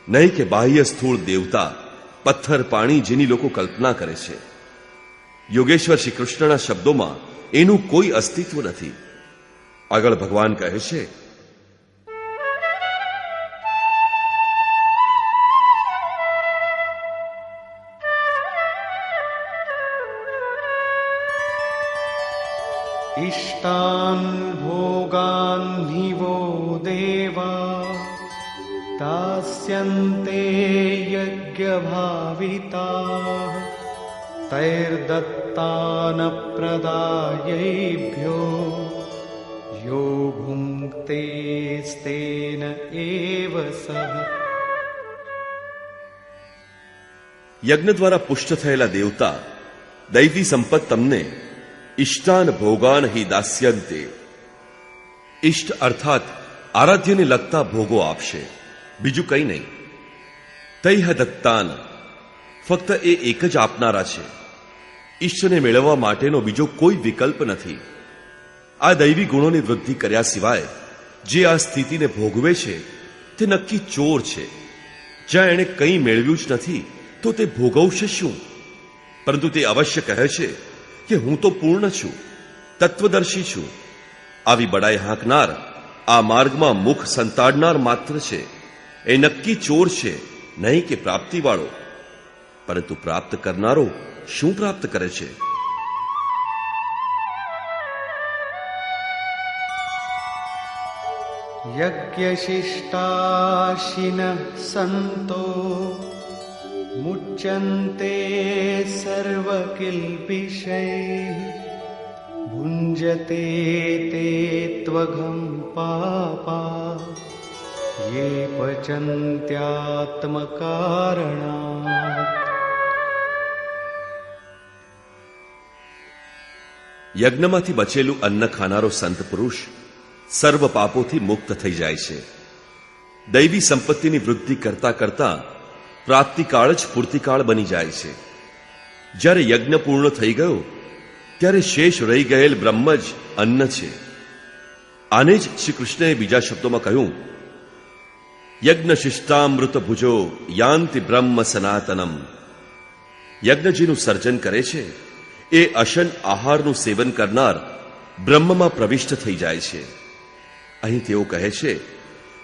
નહીં કે બાહ્ય સ્થૂળ દેવતા, પથ્થર, પાણી જેની લોકો કલ્પના કરે છે. યોગેશ્વર શ્રી કૃષ્ણના શબ્દોમાં એનું કોઈ અસ્તિત્વ નથી. આગળ ભગવાન કહે છે, ઇષ્ટાન ભોગાન નિવો દેવા દાસ્યન્તે યજ્ઞભાવિતા તૈર્દત્તાન પ્રદાયેભ્યો यो भुङ्क्तेस्तेन एव सः। યજ્ઞ દ્વારા પુષ્ટ થયેલા દેવતા દૈવી સંપત તમને ઇષ્ટાન ભોગાન હિ દાસ્યંતે, ઇષ્ટ અર્થાત આરાધ્યને લગતા ભોગો આપશે, બીજું કંઈ નહીં. તૈહ દત્તાન, ફક્ત એ એક જ આપનારા છે. ઈષ્ટને મેળવવા માટેનો બીજો કોઈ વિકલ્પ નથી. આ દૈવી ગુણોની વૃદ્ધિ કર્યા સિવાય જે આ સ્થિતિને ભોગવે છે તે નક્કી ચોર છે. જ્યાં એણે કંઈ મેળવ્યું જ નથી તો તે ભોગવશે શું? પરંતુ તે અવશ્ય કહે છે કે હું તો પૂર્ણ છું, તત્વદર્શી છું. આવી બડાઈ હાંકનાર આ માર્ગમાં મુખ સંતાડનાર માત્ર છે. એ નક્કી ચોર છે, નહીં કે પ્રાપ્તિવાળો. પરંતુ પ્રાપ્ત કરનારો શું પ્રાપ્ત કરે છે? યજ્ઞશિષ્ટાશિનઃ સંતો મુચ્યન્તે સર્વકિલ્પિષૈઃ ભુञ्जते તે ત્વઘં પાપા યે પચન્ત્યાત્મકારણાत्. યજ્ઞમાંથી બચેલું અન્ન ખાનારો સંત પુરુષ સર્વ પાપોથી મુક્ત થઈ જાય છે. દૈવી સંપત્તિની વૃદ્ધિ કરતા કરતા પ્રાપ્તિકાળ જ પૂર્તિકાળ બની જાય છે. જ્યારે યજ્ઞ પૂર્ણ થઈ ગયો ત્યારે શેષ રહી ગયેલ બ્રહ્મ જ અન્ન છે. આને જ શ્રી કૃષ્ણએ બીજા શબ્દોમાં કહ્યું, યજ્ઞ શિષ્ટામૃત ભુજો યાંતિ બ્રહ્મ સનાતનમ. યજ્ઞજીનું સર્જન કરે છે એ અશન આહારનું સેવન કરનાર બ્રહ્મમાં પ્રવિષ્ટ થઈ જાય છે. અહીં તેઓ કહે છે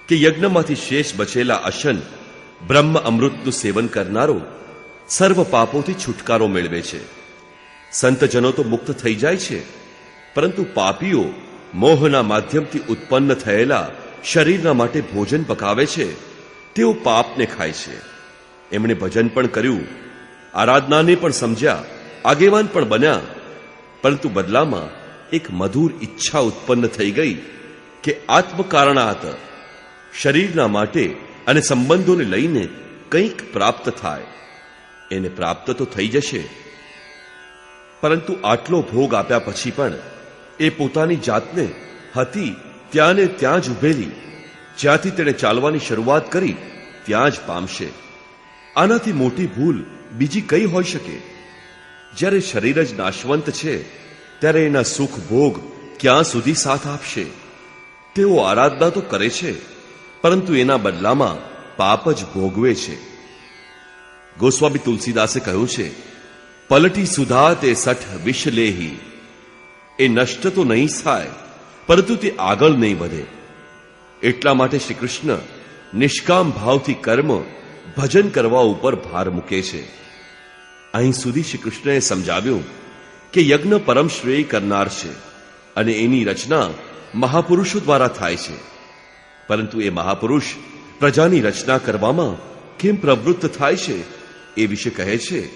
કે યજ્ઞમાંથી શેષ બચેલા અશન બ્રહ્મ અમૃતનું સેવન કરનારો સર્વ પાપોથી છુટકારો મેળવે છે. સંતજનો તો મુક્ત થઈ જાય છે, પરંતુ પાપીઓ મોહના માધ્યમથી ઉત્પન્ન થયેલા શરીરના માટે ભોજન પકાવે છે. તેઓ પાપને ખાય છે. એમણે ભજન પણ કર્યું, આરાધનાને પણ સમજ્યા, આગેવાન પણ બન્યા, પરંતુ બદલામાં એક મધુર ઈચ્છા ઉત્પન્ન થઈ ગઈ કે આત્મકારણાત શરીરના માટે અને સંબંધોને લઈને કંઈક પ્રાપ્ત થાય. એને પ્રાપ્ત તો થઈ જશે, પરંતુ આટલો ભોગ આપ્યા પછી પણ એ પોતાની જાતને હતી ત્યાં ને ત્યાં જ ઉભેલી, જ્યાંથી તેણે ચાલવાની શરૂઆત કરી ત્યાં જ પામશે. આનાથી મોટી ભૂલ બીજી કઈ હોઈ શકે? જ્યારે શરીર જ નાશવંત છે ત્યારે એના સુખ ભોગ ક્યાં સુધી સાથ આપશે? તેઓ આરાધના તો કરે છે, પરંતુ એના બદલામાં પાપ જ ભોગવે છે. ગોસ્વામી તુલસીદાસે કહ્યું છે, પલટી સુધા તે સઠ વિષ લેહી. એ નષ્ટ તો નહીં થાય, પરંતુ તે આગળ નહીં વધે. એટલા માટે શ્રી કૃષ્ણ નિષ્કામ ભાવથી કર્મ ભજન કરવા ઉપર ભાર મૂકે છે. અહીં સુધી શ્રી કૃષ્ણએ સમજાવ્યું કે યજ્ઞ પરમ શ્રેય કરનાર છે અને એની રચના મહાપુરુષો દ્વારા થાય છે. પરંતુ એ મહાપુરુષ પ્રજાની રચના કરવામાં કેમ પ્રવૃત્ત થાય છે એ વિશે કહે છે,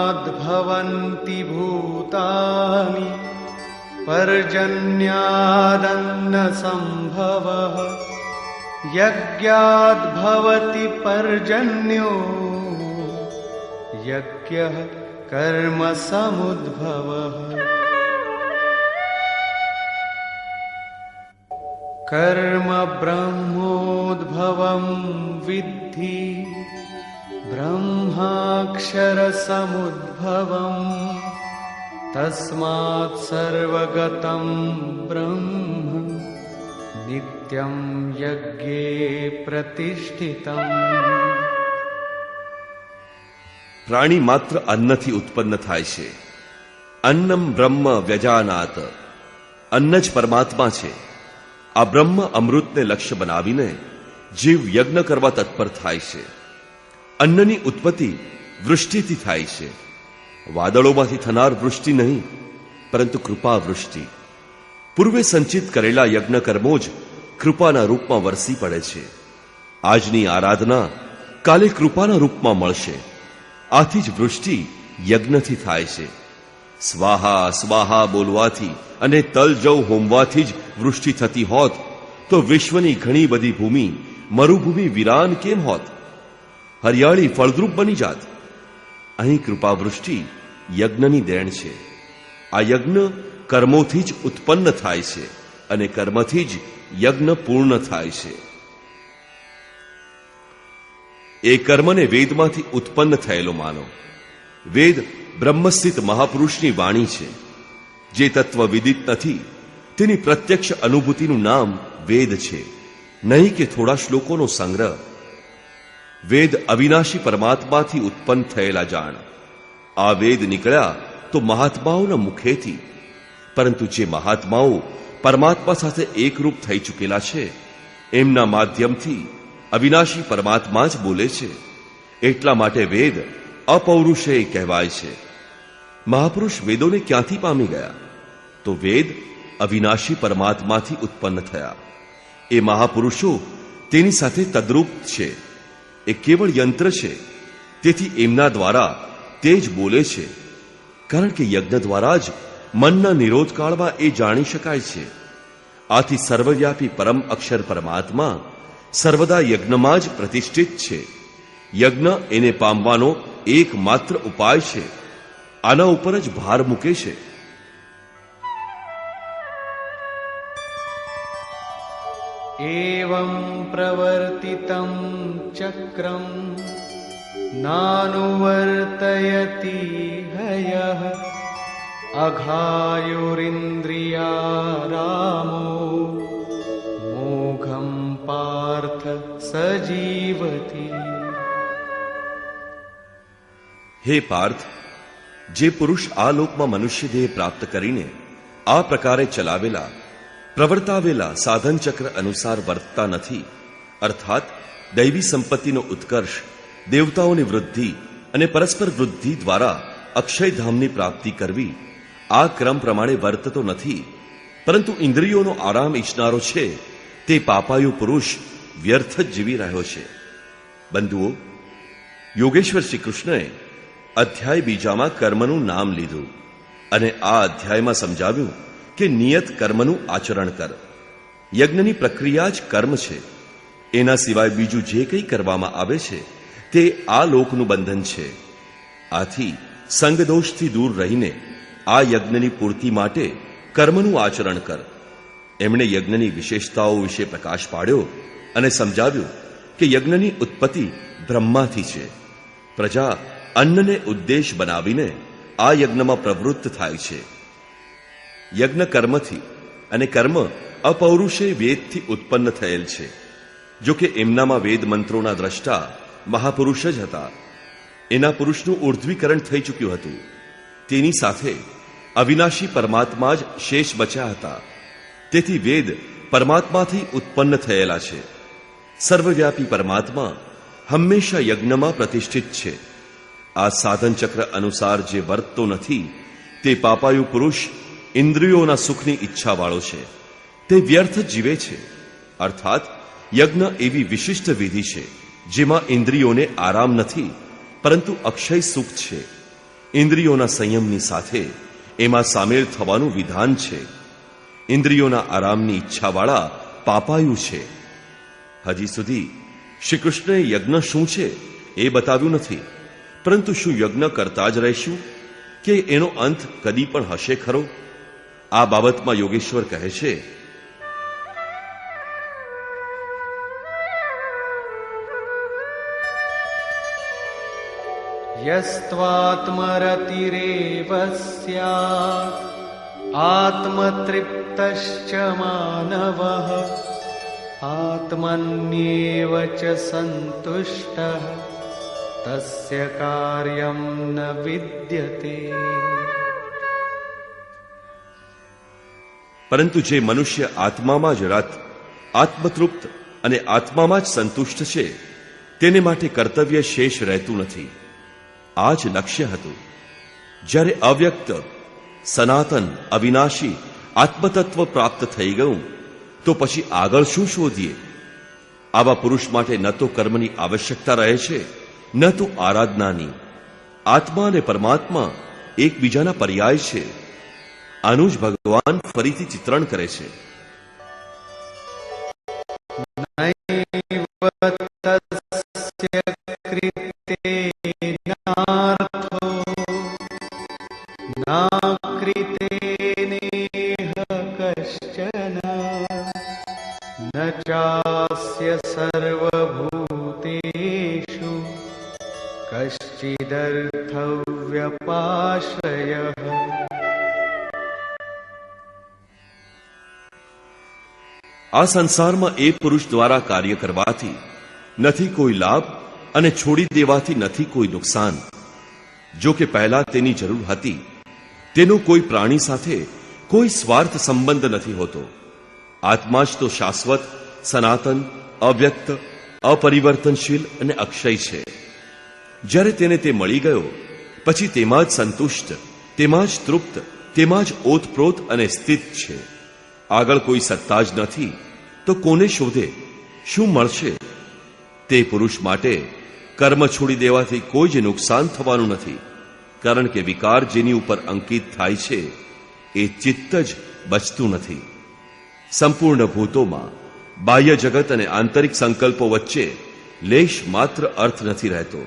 अन्नाद्भवन्ति भूतानि पर्जन्यादन्नसम्भवः यज्ञाद्भवति पर्जन्यो यज्ञः कर्म समुद्भवः कर्म ब्रह्मोद्भवं विद्धि ब्रह्माक्षर समुद्भवम् तस्मात् सर्वगतं ब्रह्म नित्यं यज्ञे प्रतिष्ठितम्. પ્રાણી માત્ર અન્નથી ઉત્પન્ન થાય છે. અન્નમ બ્રહ્મ વ્યજાનાત. અન્ન જ પરમાત્મા છે. આ બ્રહ્મ અમૃતને લક્ષ્ય બનાવીને જીવ યજ્ઞ કરવા તત્પર થાય છે. અન્નની ઉત્પત્તિ વૃષ્ટિથી થાય છે. વાદળોમાંથી થનાર વૃષ્ટિ નહીં, પરંતુ કૃપા વૃષ્ટિ. પૂર્વે સંચિત કરેલા યજ્ઞ કર્મો જ કૃપાના રૂપમાં વરસી પડે છે. આજની આરાધના કાલે કૃપાના રૂપમાં મળશે. આથી જ વૃષ્ટિ યજ્ઞથી થાય છે. સ્વાહા સ્વાહા બોલવાથી અને તલ જવ હોમવાથી જ વૃષ્ટિ થતી હોત તો વિશ્વની ઘણી બધી ભૂમિ મરુભૂમિ વિરાન કેમ હોત? હરિયાળી ફળદ્રુપ બની જાત. અહીં કૃપાવૃષ્ટિ યજ્ઞની દેણ છે. આ યજ્ઞ કર્મોથી જ ઉત્પન્ન થાય છે અને કર્મથી જ યજ્ઞ પૂર્ણ થાય છે. એ કર્મને વેદમાંથી ઉત્પન્ન થયેલો માનો. વેદ બ્રહ્મસ્થિત મહાપુરુષની વાણી છે. જે તત્વ વિદિત નથી તેની પ્રત્યક્ષ અનુભૂતિનું નામ વેદ છે, નહીં કે થોડા શ્લોકોનો સંગ્રહ. વેદ અવિનાશી પરમાત્માથી ઉત્પન્ન થયેલા જાણ. આ વેદ નીકળ્યા તો મહાત્માઓના મુખેથી, પરંતુ જે મહાત્માઓ પરમાત્મા સાથે એકરૂપ થઈ ચૂકેલા છે એમના માધ્યમથી અવિનાશી પરમાત્મા જ બોલે છે. એટલા માટે વેદ અપૌરુષેય કહેવાય છે. મહાપુરુષ વેદોને ક્યાંથી પામી ગયા? તો વેદ અવિનાશી પરમાત્માથી ઉત્પન્ન થયા. એ મહાપુરુષો તેની સાથે તદ્રૂપ છે. એ કેવળ યંત્ર છે. તેથી એમના દ્વારા તે જ બોલે છે. કારણ કે યજ્ઞ દ્વારા જ મનના નિરોધકાળમાં એ જાણી શકાય છે. આથી સર્વવ્યાપી પરમ અક્ષર પરમાત્મા સર્વદા યજ્ઞમાં જ પ્રતિષ્ઠિત છે. યજ્ઞ એને પામવાનો એકમાત્ર ઉપાય છે. આના ઉપર જ ભાર મૂકે છે. एवं प्रवर्तितं चक्रं नानुवर्तयति हयः अघायुरिन्द्रियारामो मोघं पार्थ सजीवति. હે પાર્થ, જે પુરુષ આ લોકમાં મનુષ્ય દેહ પ્રાપ્ત કરીને આ પ્રકારે ચલાવેલા પ્રવર્તાવેલા સાધન ચક્ર અનુસાર વર્તતા નથી, અર્થાત દૈવી સંપત્તિનો ઉત્કર્ષ, દેવતાઓની વૃદ્ધિ અને પરસ્પર વૃદ્ધિ દ્વારા અક્ષયધામની પ્રાપ્તિ કરવી, આ ક્રમ પ્રમાણે વર્તતો નથી, પરંતુ ઇન્દ્રિયોનો આરામ ઈચ્છનારો છે તે પાપાયુ પુરુષ વ્યર્થ જ જીવી રહ્યો છે. બંધુઓ, યોગેશ્વર શ્રી કૃષ્ણએ અધ્યાય બીજામાં કર્મનું નામ લીધું અને આ અધ્યાયમાં સમજાવ્યું કે નિયત કર્મનું આચરણ કર. યજ્ઞની પ્રક્રિયા જ કર્મ છે. એના સિવાય બીજું જે કંઈ કરવામાં આવે છે તે આ લોકનું બંધન છે. આથી સંગદોષથી દૂર રહીને આ યજ્ઞની પૂર્તિ માટે કર્મનું આચરણ કર. એમણે યજ્ઞની વિશેષતાઓ વિશે પ્રકાશ પાડ્યો અને સમજાવ્યું કે યજ્ઞની ઉત્પત્તિ બ્રહ્માથી છે. પ્રજા અન્નને ઉદ્દેશ બનાવીને આ યજ્ઞમાં પ્રવૃત્ત થાય છે. યજ્ઞ કર્મથી અને કર્મ અપૌરુષેય વેદથી ઉત્પન્ન થયેલ છે. જો કે એમનામાં વેદ મંત્રોના દ્રષ્ટા મહાપુરુષ જ હતા. એના પુરુષનું ઉર્ધ્વીકરણ થઈ ચૂક્યું હતું. તેની સાથે અવિનાશી પરમાત્મા જ શેષ બચ્યા હતા. તેથી વેદ પરમાત્માથી ઉત્પન્ન થયેલા છે. સર્વવ્યાપી પરમાત્મા હંમેશા યજ્ઞમાં પ્રતિષ્ઠિત છે. આ સાધન ચક્ર અનુસાર જે વર્તતો નથી તે પાપાયુ પુરુષ ઇન્દ્રિયોના સુખની ઈચ્છાવાળો છે. તે વ્યર્થ જીવે છે. અર્થાત યજ્ઞ એવી વિશિષ્ટ વિધિ છે જેમાં ઇન્દ્રિયોને આરામ નથી, પરંતુ અક્ષય સુખ છે. ઇન્દ્રિયોના સંયમની સાથે એમાં સામેલ થવાનું વિધાન છે. ઇન્દ્રિયોના આરામની ઈચ્છાવાળા પાપાયુ છે. હજી સુધી શ્રી કૃષ્ણએ યજ્ઞ શું છે એ બતાવ્યું નથી, પરંતુ શું યજ્ઞ કરતા જ રહેશું કે એનો અંત કદી પણ હશે ખરો? આ બાબતમાં યોગેશ્વર કહે છે, यस्त्वात्मरतिरेव स्यात् आत्मतृप्तश्च मानवः आत्मन्येव च सन्तुष्टः तस्य कार्यं न विद्यते. પરંતુ જે મનુષ્ય આત્મામાં જ રત, આત્મતૃપ્ત અને આત્મામાં જ સંતુષ્ટ છે તેને માટે કર્તવ્ય શેષ રહેતું નથી. આ જ લક્ષ્ય હતું. જ્યારે અવ્યક્ત, સનાતન, અવિનાશી આત્મતત્વ પ્રાપ્ત થઈ ગયું તો પછી આગળ શું શોધીએ? આવા પુરુષ માટે ન તો કર્મની આવશ્યકતા રહે છે, ન તો આરાધનાની. આત્મા અને પરમાત્મા એકબીજાના પર્યાય છે. આનું જ ભગવાન ફરીથી ચિત્રણ કરે છે. સર્વભૂતેષુ કશ્ચિદર્થવ્યપાશ્રયઃ. આ સંસારમાં એ પુરુષ દ્વારા કાર્ય કરવાથી નથી કોઈ લાભ અને છોડી દેવાથી નથી કોઈ નુકસાન. જો કે પહેલા તેની જરૂર હતી. તેનો કોઈ પ્રાણી સાથે કોઈ સ્વાર્થ સંબંધ નથી હોતો. આત્મા જ તો શાશ્વત, સનાતન, અવ્યક્ત, અપરિવર્તનશીલ અને અક્ષય છે. જ્યારે તેને તે મળી ગયો પછી તેમાં જ સંતુષ્ટ, તેમાં જ તૃપ્ત, તેમાં જ ઓતપ્રોત અને સ્થિત છે. આગળ કોઈ સત્તા જ નથી તો કોને શોધે? શું મળશે? તે પુરુષ માટે કર્મ છોડી દેવાથી કોઈ જ નુકસાન થવાનું નથી. કારણ કે વિકાર જેની ઉપર અંકિત થાય છે એ ચિત્ત જ બચતું નથી. સંપૂર્ણ ભૂતોમાં બાહ્ય જગત અને આંતરિક સંકલ્પો વચ્ચે લેશ માત્ર અર્થ નથી રહેતો.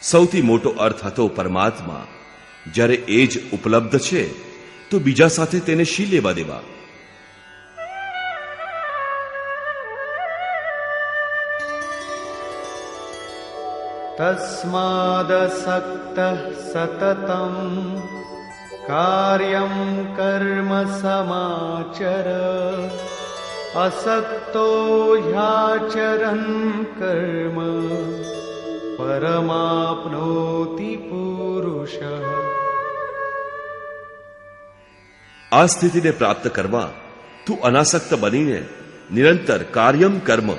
સૌથી મોટો અર્થ હતો પરમાત્મા. જ્યારે એ જ ઉપલબ્ધ છે તો બીજા સાથે તેને શી લેવા દેવા? તસ્માદસક્તઃ સતતં કાર્યં કર્મ સમાચર અસક્તો હ્યાચરન કર્મ પરમાપ્નોતિ પુરુષઃ. આ સ્થિતિને પ્રાપ્ત કરવા તું અનાસક્ત બનીને નિરંતર કાર્યમ કર્મ,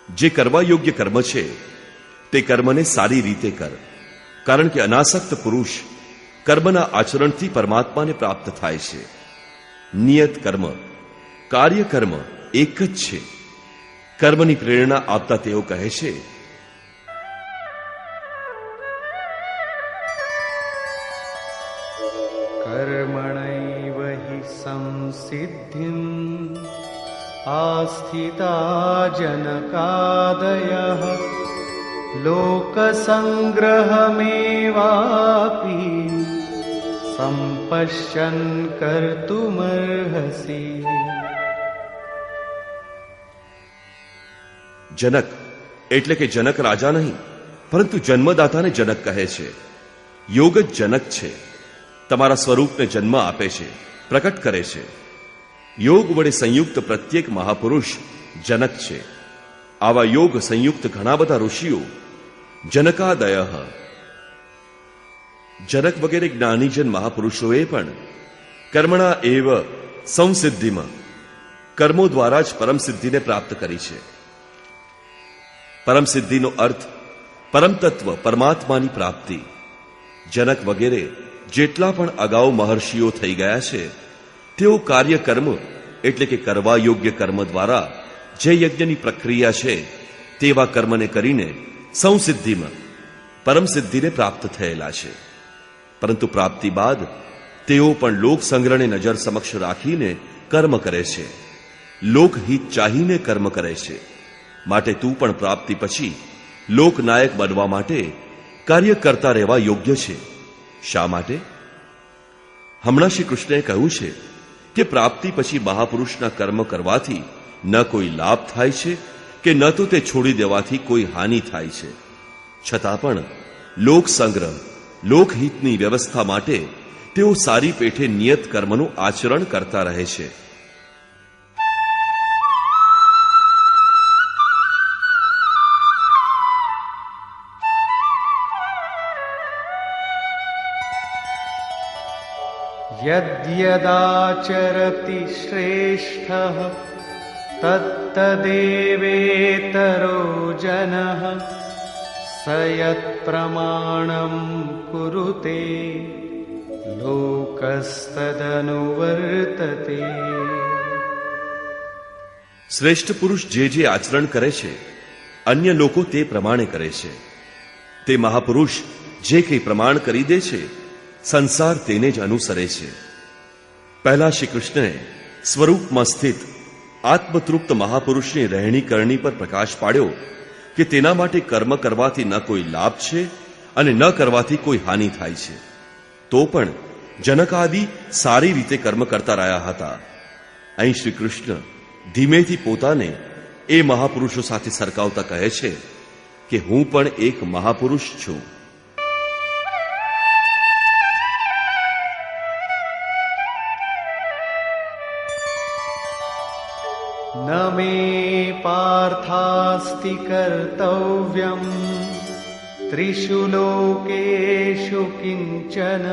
જે કરવા યોગ્ય કર્મ છે તે કર્મને સારી રીતે કર. કારણ કે અનાસક્ત પુરુષ કર્મના આચરણથી પરમાત્માને પ્રાપ્ત થાય છે. નિયત કર્મ, કાર્ય કર્મ એક જ છે. કર્મની પ્રેરણા આપતા તેઓ કહે છે, કર્મણૈવ હિ સંસિદ્ધિં આસ્થિતા જનકાદયઃ લોકસંગ્રહમેવાપી સંપશ્યન કર્તુમર્હસી. જનક એટલે કે જનક રાજા નહીં, પરંતુ જન્મદાતાને જનક કહે છે. યોગ જ જનક છે. તમારા સ્વરૂપને જન્મ આપે છે, પ્રકટ કરે છે. યોગ વડે સંયુક્ત પ્રત્યેક મહાપુરુષ જનક છે. આવા યોગ સંયુક્ત ઘણા બધા ઋષિઓ જનકાદય, જનક વગેરે જ્ઞાનીજન મહાપુરુષોએ પણ કર્મણા એવ સંસિદ્ધિમાં, કર્મો દ્વારા જ પરમસિદ્ધિને પ્રાપ્ત કરી છે. પરમસિદ્ધિનો અર્થ પરમતત્વ પરમાત્માની પ્રાપ્તિ. જનક વગેરે જેટલા પણ અગાઉ મહર્ષિઓ થઈ ગયા છે તેઓ કાર્ય કર્મ એટલે કે કરવા યોગ્ય કર્મ દ્વારા જે યજ્ઞની પ્રક્રિયા છે તેવા કર્મને કરીને સંસિદ્ધિમાં પરમસિદ્ધિને પ્રાપ્ત થયેલા છે. પરંતુ પ્રાપ્તિ બાદ તેઓ પણ લોક સંગ્રહને નજર સમક્ષ રાખીને કર્મ કરે છે. લોકહિત ચાહીને કર્મ કરે છે. માટે તું પણ પ્રાપ્તિ પછી લોકનાયક બનવા માટે કાર્ય કરતા રહેવા યોગ્ય છે. શા માટે? હમણાં શ્રી કૃષ્ણએ કહ્યું છે કે પ્રાપ્તિ પછી મહાપુરુષના કર્મ કરવાથી ન કોઈ લાભ થાય છે કે ન તો તે છોડી દેવાથી કોઈ હાનિ થાય છે. છતાં પણ લોક સંગ્રહ, લોકહિતની વ્યવસ્થા માટે તેઓ સારી પેઠે નિયત કર્મનું આચરણ કરતા રહે છે. યદ્યદાચરતિ શ્રેષ્ઠઃ તત્તદેવેતરો જનઃ સ યત્પ્રમાણં કુરુતે લોકસ્તદનુવર્તતે. શ્રેષ્ઠ પુરુષ જે આચરણ કરે છે અન્ય લોકો તે પ્રમાણે કરે છે. તે મહાપુરુષ જે કંઈ પ્રમાણ કરી દે છે સંસાર તેને જ અનુસરે છે. પહેલા શ્રી કૃષ્ણએ સ્વરૂપમાં સ્થિત આત્મતૃપ્ત મહાપુરુષની રહેણી કરણી પર પ્રકાશ પાડ્યો કે તેના માટે કર્મ કરવાથી ન કોઈ લાભ છે અને ન કરવાથી કોઈ હાનિ થાય છે. તો પણ જનકાદિ સારી રીતે કર્મ કરતા રહ્યા હતા. અહીં શ્રી કૃષ્ણ ધીમેથી પોતાને એ મહાપુરુષો સાથે સરખાવતા કહે છે કે હું પણ એક મહાપુરુષ છું. ન મે પાર્થાસ્તિ કર્તવ્યમ ત્રિષુ લોકેષુ કિંચન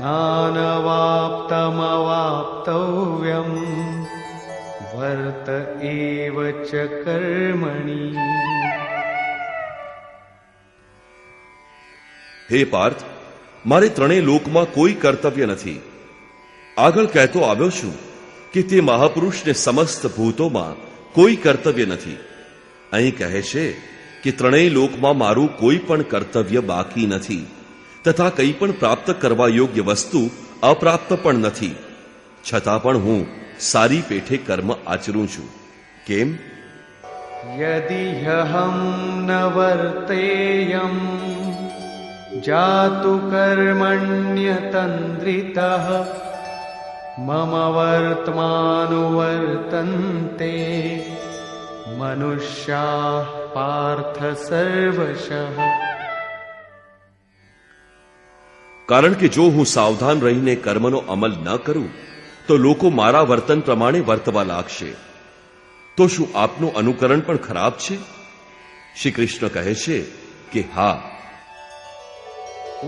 નાનવાપ્તમવાપ્તવ્યમ વર્ત એવ ચ કર્મણિ. હે પાર્થ, મારે ત્રણેય લોકમાં કોઈ કર્તવ્ય નથી. આગળ કહેતો આવ્યો છું કે તે મહાપુરુષને સમસ્ત ભૂતોમાં કોઈ કર્તવ્ય નથી. અહીં કહે છે કે ત્રણેય લોકમાં મારું કોઈ પણ કર્તવ્ય બાકી નથી તથા કંઈ પણ પ્રાપ્ત કરવા યોગ્ય વસ્તુ અપ્રાપ્ત પણ નથી. છતાં પણ હું સારી પેઠે કર્મ આચરું છું. કેમ? યદિ હ્યહં ન વર્તેયં જાતુ કર્મણ્યતંદ્રિતઃ મમ વર્તમાનુવર્તન્તે મનુષ્યાઃ પાર્થ સર્વશઃ. કારણ કે જો હું સાવધાન રહીને કર્મનો અમલ ન કરું તો લોકો મારા વર્તન પ્રમાણે વર્તવા લાગશે. તો શું આપનું અનુકરણ પણ ખરાબ છે? શ્રી કૃષ્ણ કહે છે કે હા.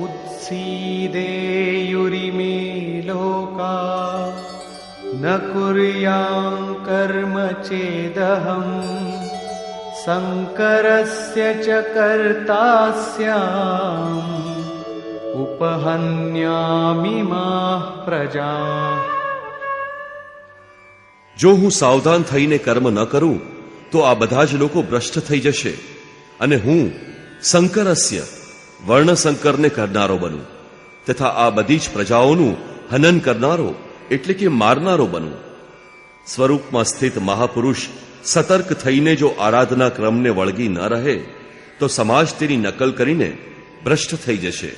ઉત્સીદેયુરિમે લોકા ન કુર્યાં કર્મ ચેદહં શંકરસ્ય ચ કર્તાસ્યામ ઉપહન્યામિમાઃ પ્રજા. જો હું સાવધાન થઈને કર્મ ન કરું તો આ બધા જ લોકો ભ્રષ્ટ થઈ જશે અને હું શંકરસ્ય વર્ણશંકરને કરનારો બનું તથા આ બધી જ પ્રજાઓનું હનન કરનારો એટલે કે મારનારો બનું. સ્વરૂપમાં સ્થિત મહાપુરુષ સતર્ક થઈને જો આરાધના ક્રમને વળગી ન રહે તો સમાજ તેની નકલ કરીને ભ્રષ્ટ થઈ જશે.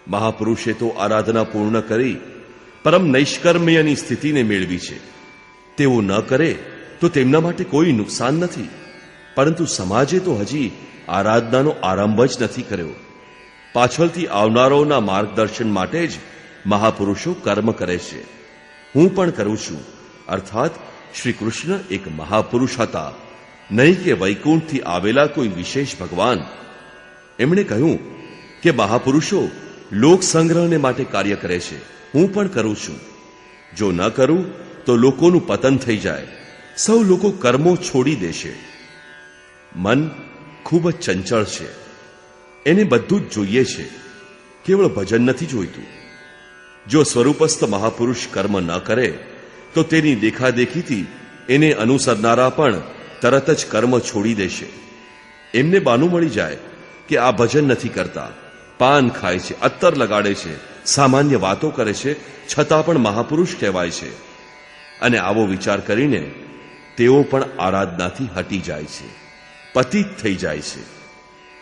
મહાપુરુષે તો આરાધના પૂર્ણ કરી પરમ નૈષ્કર્મ્યની સ્થિતિને મેળવી છે. તેઓ ન કરે તો તેમના માટે કોઈ નુકસાન નથી, પરંતુ સમાજે તો હજી આરાધનાનો આરંભ જ નથી કર્યો. પાછળથી આવનારાઓના માર્ગદર્શન માટે જ મહાપુરુષો કર્મ કરે છે. હું પણ કરું છું. અર્થાત શ્રી કૃષ્ણ એક મહાપુરુષ હતા, નહીં કે વૈકુંઠથી આવેલા કોઈ વિશેષ ભગવાન. એમણે કહ્યું કે મહાપુરુષો લોક સંગ્રહને માટે કાર્ય કરે છે. હું પણ કરું છું. જો ન કરું તો લોકોનું પતન થઈ જાય, સૌ લોકો કર્મો છોડી દેશે. મન ખૂબ જ ચંચળ છે, એને બધું જ જોઈએ છે, કેવળ ભજન નથી જોઈતું. જો સ્વરૂપસ્થ મહાપુરુષ કર્મ ન કરે તો તેની દેખાદેખીથી એને અનુસરનારા પણ તરત જ કર્મ છોડી દેશે. એમને બાનું મળી જાય કે આ ભજન નથી કરતા, પાન ખાય છે, અત્તર લગાડે છે, સામાન્ય વાતો કરે છે, છતાં પણ મહાપુરુષ કહેવાય છે. અને આવો વિચાર કરીને તેઓ પણ આરાધનાથી હટી જાય છે, પતિત થઈ જાય છે.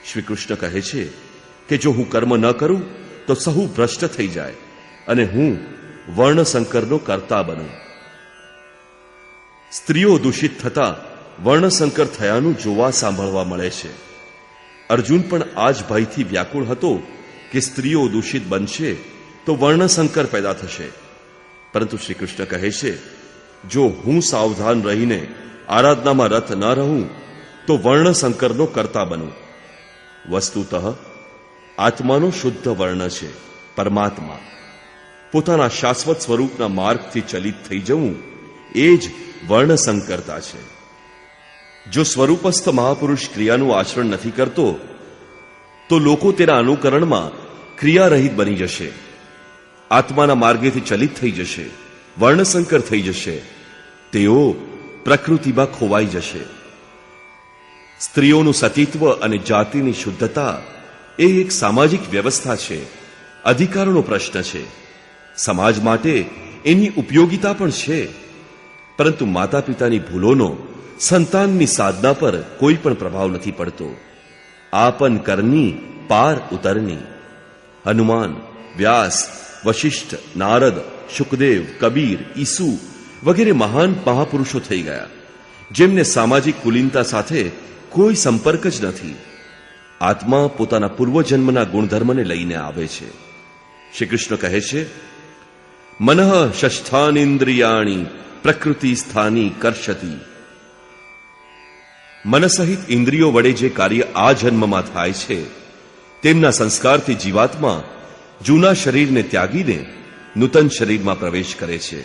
શ્રી કૃષ્ણ કહે છે કે જો હું કર્મ ન કરું તો સહુ ભ્રષ્ટ થઈ જાય અને હું વર્ણશંકરનો કર્તા બનું. સ્ત્રીઓ દૂષિત થતા વર્ણશંકર થયાનું જોવા સાંભળવા મળે છે. અર્જુન પણ આ જ ભયથી વ્યાકુળ હતો કે સ્ત્રીઓ દૂષિત બનશે તો વર્ણશંકર પેદા થશે. પરંતુ શ્રી કૃષ્ણ કહે છે જો હું સાવધાન રહીને આરાધનામાં રત ન રહું તો વર્ણશંકરનો કર્તા બનું. વસ્તુતઃ આત્માનો શુદ્ધ વર્ણ છે પરમાત્મા. પોતાના શાશ્વત સ્વરૂપના માર્ગથી ચલિત થઈ જવું એ જ વર્ણશંકરતા છે. જો સ્વરૂપસ્થ મહાપુરુષ ક્રિયાનું આચરણ નથી કરતો તો લોકો તેના અનુકરણમાં ક્રિયારહિત બની જશે, આત્માના માર્ગેથી ચલિત થઈ જશે, વર્ણશંકર થઈ જશે. તેઓ પ્રકૃતિમાં ખોવાઈ જશે. સ્ત્રીઓનું સતીત્વ અને જાતિની શુદ્ધતા એ એક સામાજિક વ્યવસ્થા છે, અધિકારનો પ્રશ્ન છે. સમાજ માટે એની ઉપયોગિતા પણ છે, પરંતુ માતા પિતાની ભૂલોનો સંતાનની સાધના પર કોઈ પણ પ્રભાવ નથી પડતો. આપન કરની પાર ઉતરની. હનુમાન, વ્યાસ, વશિષ્ઠ, નારદ, શુકદેવ, કબીર, ઈસુ વગેરે મહાન મહાપુરુષો થઈ ગયા, જેમને સામાજિક કુલીનતા સાથે કોઈ સંપર્ક જ નથી. આત્મા પોતાના પૂર્વજન્મના ગુણધર્મને લઈને આવે છે. શ્રી કૃષ્ણ કહે છે, મનઃ ષષ્ઠાનિન્દ્રિયાણી પ્રકૃતિ સ્થાની કર્ષતી. મન સહિત ઇન્દ્રિયો વડે જે કાર્ય આ જન્મમાં થાય છે, તેમના સંસ્કારથી જીવાત્મા જૂના શરીરને ત્યાગીને નૂતન શરીરમાં પ્રવેશ કરે છે.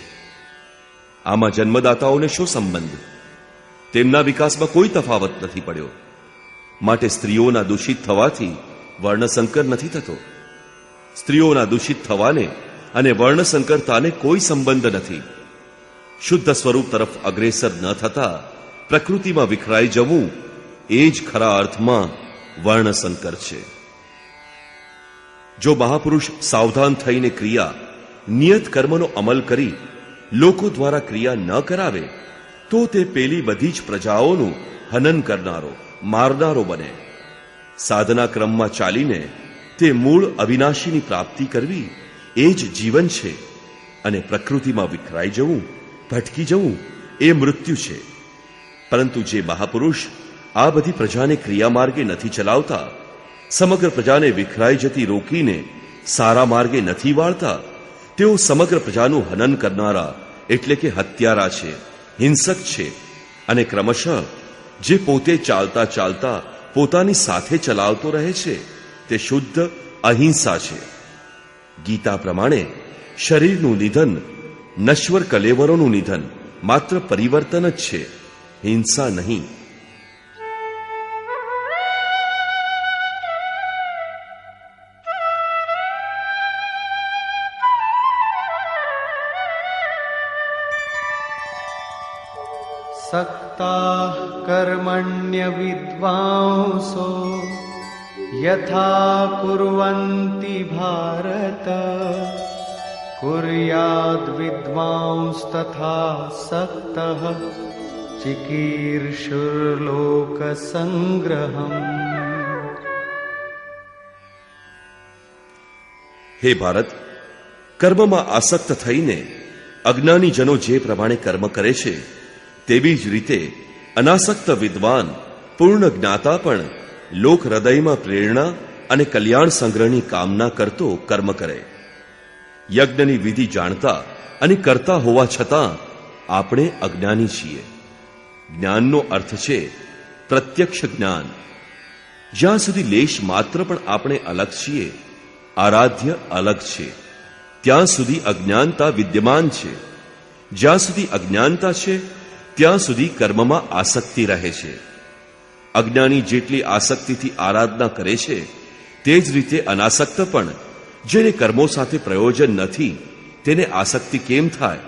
આમાં જન્મદાતાઓને શું સંબંધ? તેમના વિકાસમાં કોઈ તફાવત નથી પડ્યો. માટે સ્ત્રીઓના દૂષિત થવાથી વર્ણસંકર નથી થતો. સ્ત્રીઓના દૂષિત થવાને અને વર્ણસંકરતાને કોઈ સંબંધ નથી. શુદ્ધ સ્વરૂપ તરફ અગ્રેસર ન થતા પ્રકૃતિમાં વિખરાઈ જવું એ જ ખરા અર્થમાં વર્ણસંકર છે. જો મહાપુરુષ સાવધાન થઈને ક્રિયા, નિયત કર્મનો અમલ કરી લોકો દ્વારા ક્રિયા ન કરાવે તો તે પેલી બધી જ પ્રજાઓનું હનન કરનારો, મારનારો બને. સાધના ક્રમમાં ચાલીને તે મૂળ અવિનાશીની પ્રાપ્તિ કરવી એ જ જીવન છે, અને પ્રકૃતિમાં વિખરાઈ જવું, ભટકી જવું એ મૃત્યુ છે. પરંતુ જે મહાપુરુષ આ બધી પ્રજાને ક્રિયા માર્ગે નથી ચલાવતા, સમગ્ર પ્રજાને વિખરાઈ જતી રોકીને સારા માર્ગે નથી વાળતા, તેઓ સમગ્ર પ્રજાનું હનન કરનારા એટલે કે હત્યારા છે, હિંસક છે. અને ક્રમશઃ જે પોતે ચાલતા ચાલતા પોતાની સાથે ચલાવતો રહે છે તે શુદ્ધ અહિંસા છે. ગીતા પ્રમાણે શરીરનું નિધન, નશ્વર કલેવરોનું નિધન માત્ર પરિવર્તન જ છે, હિંસા નહીં. सक्ताः कर्मण्य विद्वांसो यथा कुर्वन्ति भारत कुर्याद् विद्वांस तथा सक्तः चिकीर्षुर्लोक संग्रहम्. હે ભારત, કર્મમાં આસક્ત થઈને અજ્ઞાની જનો જે પ્રમાણે કર્મ કરે છે તેવી જ રીતે અનાસક્ત વિદ્વાન પૂર્ણ જ્ઞાતા પણ લોક હૃદયમાં પ્રેરણા અને કલ્યાણ સંગ્રહની કામના કરતો કર્મ કરે. યજ્ઞની વિધિ જાણતા અને કરતા હોવા છતાં આપણે અજ્ઞાની છીએ. જ્ઞાનનો અર્થ છે પ્રત્યક્ષ જ્ઞાન. જ્યાં સુધી લેશ માત્ર પણ આપણે અલગ છીએ, આરાધ્ય અલગ છે, ત્યાં સુધી અજ્ઞાનતા વિદ્યમાન છે. જ્યાં સુધી અજ્ઞાનતા છે ત્યાં સુધી કર્મમાં આસક્તિ રહે છે. અજ્ઞાની જેટલી આસક્તિથી આરાધના કરે છે તે જ રીતે અનાસક્ત પણ જેને કર્મો સાથે પ્રયોજન નથી તેને આસક્તિ કેમ થાય?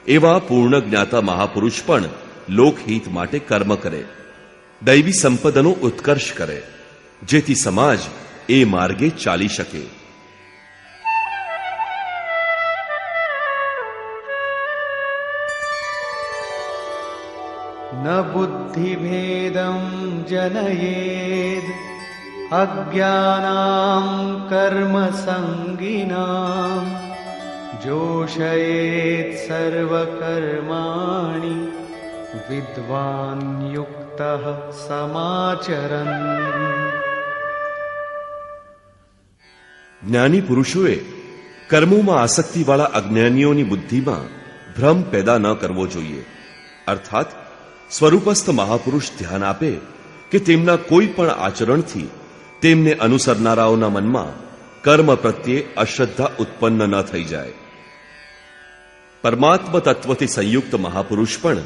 એવા પૂર્ણ જ્ઞાતા મહાપુરુષ પણ લોકહિત માટે કર્મ કરે, દૈવી સંપદનો ઉત્કર્ષ કરે, જેથી સમાજ એ માર્ગે ચાલી શકે. न बुद्धिभेदं जनयेद् अज्ञानां कर्मसंगिनां जोषयेत् सर्वकर्माणि विद्वान् युक्तः समाचरन्. જ્ઞાની પુરુષોએ કર્મોમાં આસક્તિવાળા અજ્ઞાનીઓની બુદ્ધિમાં ભ્રમ પેદા ન કરવો જોઈએ. અર્થાત સ્વરૂપસ્થ મહાપુરુષ ધ્યાન આપે કે તેમના કોઈ પણ આચરણથી તેમને અનુસરનારાઓના મનમાં કર્મ પ્રત્યે અશ્રદ્ધા ઉત્પન્ન ન થઈ જાય. પરમાત્મ તત્વથી સંયુક્ત મહાપુરુષ પણ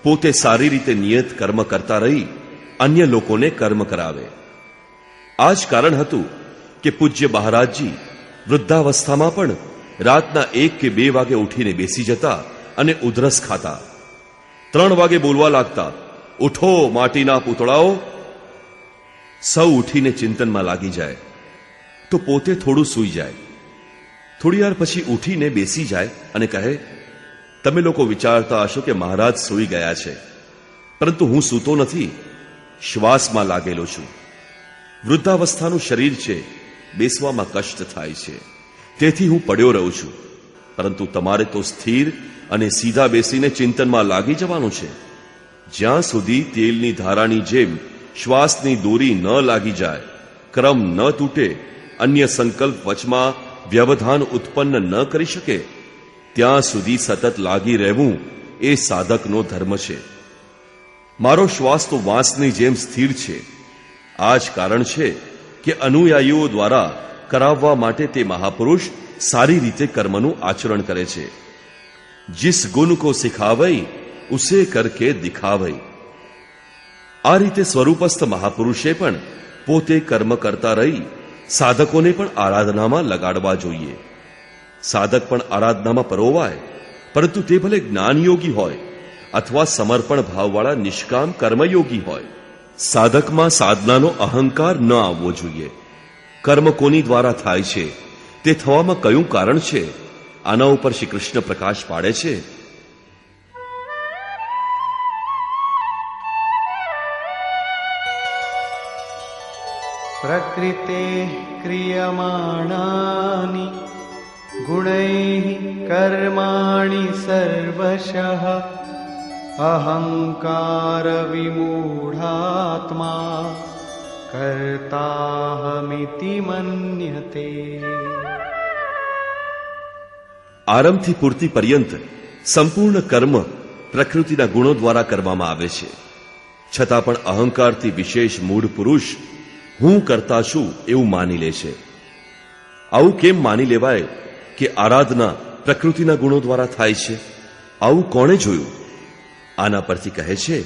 પોતે સારી રીતે નિયત કર્મ કરતા રહી અન્ય લોકોને કર્મ કરાવે. આ જ કારણ હતું કે પૂજ્ય મહારાજજી વૃદ્ધાવસ્થામાં પણ રાતના 1 કે 2 વાગે ઉઠીને બેસી જતા અને ઉધરસ ખાતા 3 વાગે બોલવા લાગતા, ઉઠો માટીના પૂતળાઓ. સૌ ઉઠીને ચિંતનમાં લાગી જાય તો પોતે થોડું સૂઈ જાય. થોડી વાર પછી ઉઠીને બેસી જાય અને કહે, તમે લોકો વિચારતા હશો કે મહારાજ સૂઈ ગયા છે, પરંતુ હું સૂતો નથી, શ્વાસમાં લાગેલો છું. વૃદ્ધાવસ્થાનું શરીર છે, બેસવામાં કષ્ટ થાય છે, તેથી હું પડ્યો રહું છું. પરંતુ તમારે તો સ્થિર અને સીધા બેસીને ચિંતનમાં લાગી જવાનું છે. જ્યાં સુધી તેલની ધારાની જેમ શ્વાસની દોરી ન લાગી જાય, ક્રમ ન તૂટે, અન્ય સંકલ્પ વચમાં વ્યવધાન ઉત્પન્ન ન કરી શકે, ત્યાં સુધી સતત લાગી રહેવું એ સાધકનો ધર્મ છે. મારો શ્વાસ તો વાંસની જેમ સ્થિર છે. આ જ કારણ છે કે અનુયાયીઓ દ્વારા કરાવવા માટે તે મહાપુરુષ સારી રીતે કર્મનું આચરણ કરે છે. जिस गुण को सिखावई उसे करके दिखावई. આ રીતે સ્વરૂપસ્થ મહાપુરુષે પણ પોતે કર્મ કરતા રહી સાધકોને પણ આરાધનામાં લગાડવા જોઈએ. સાધક પણ આરાધનામાં પરોવાય, પરંતુ તે ભલે જ્ઞાનયોગી હોય અથવા સમર્પણ ભાવવાળા નિષ્કામ કર્મયોગી હોય. સાધકમાં સાધનાનો અહંકાર ન આવવો જોઈએ. કર્મ કોની દ્વારા થાય છે, તે થવામાં કયું કારણ છે, આના ઉપર શ્રી કૃષ્ણ પ્રકાશ પાડે છે. પ્રકૃતે ક્રિયમાણાનિ ગુણૈઃ કર્માણિ સર્વશઃ અહંકાર વિમૂઢાત્મા કર્તાહમિતિ મન્યતે. આરંભથી પૂર્તિ પર્યંત સંપૂર્ણ કર્મ પ્રકૃતિના ગુણો દ્વારા કરવામાં આવે છે. છતાં પણ અહંકારથી વિશેષ મૂઢ પુરુષ હું કરતા છું એવું માની લે છે. આવું કેમ માની લેવાય કે આરાધના પ્રકૃતિના ગુણો દ્વારા થાય છે? આવું કોણે જોયું? આના પરથી કહે છે,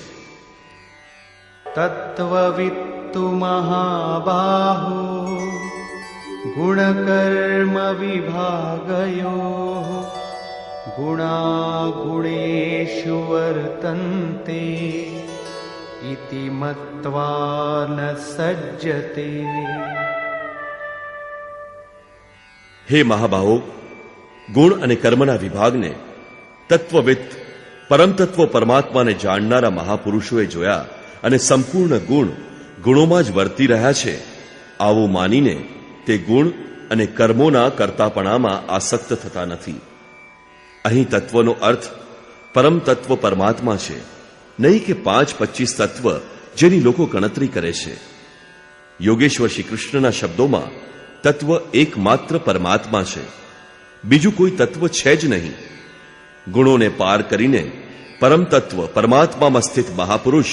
તત્વવિત્તુ મહાબાહો ગુણકર્મ વિભાગયો ગુણા ગુણેષુ વર્તન્તે ઇતિ મત્વા ન સજ્જતે. હે મહાબાહો, ગુણ અને કર્મના વિભાગને તત્વવિત્ત પરમતત્વ પરમાત્માને જાણનારા મહાપુરુષોએ જોયા અને સંપૂર્ણ ગુણ ગુણોમાં જ વર્તી રહ્યા છે. આવું માનીને તે ગુણ અને કર્મોના કર્તાપણામાં આસક્ત થતા નથી. અહીં તત્વનો અર્થ પરમ તત્વ પરમાત્મા છે, નહીં કે 5-25 તત્વ જેની લોકો ગણતરી કરે છે. યોગેશ્વર શ્રી કૃષ્ણના શબ્દોમાં તત્વ એકમાત્ર પરમાત્મા છે, બીજું કોઈ તત્વ છે જ નહીં. ગુણોને પાર કરીને પરમ તત્વ પરમાત્મામાં સ્થિત મહાપુરુષ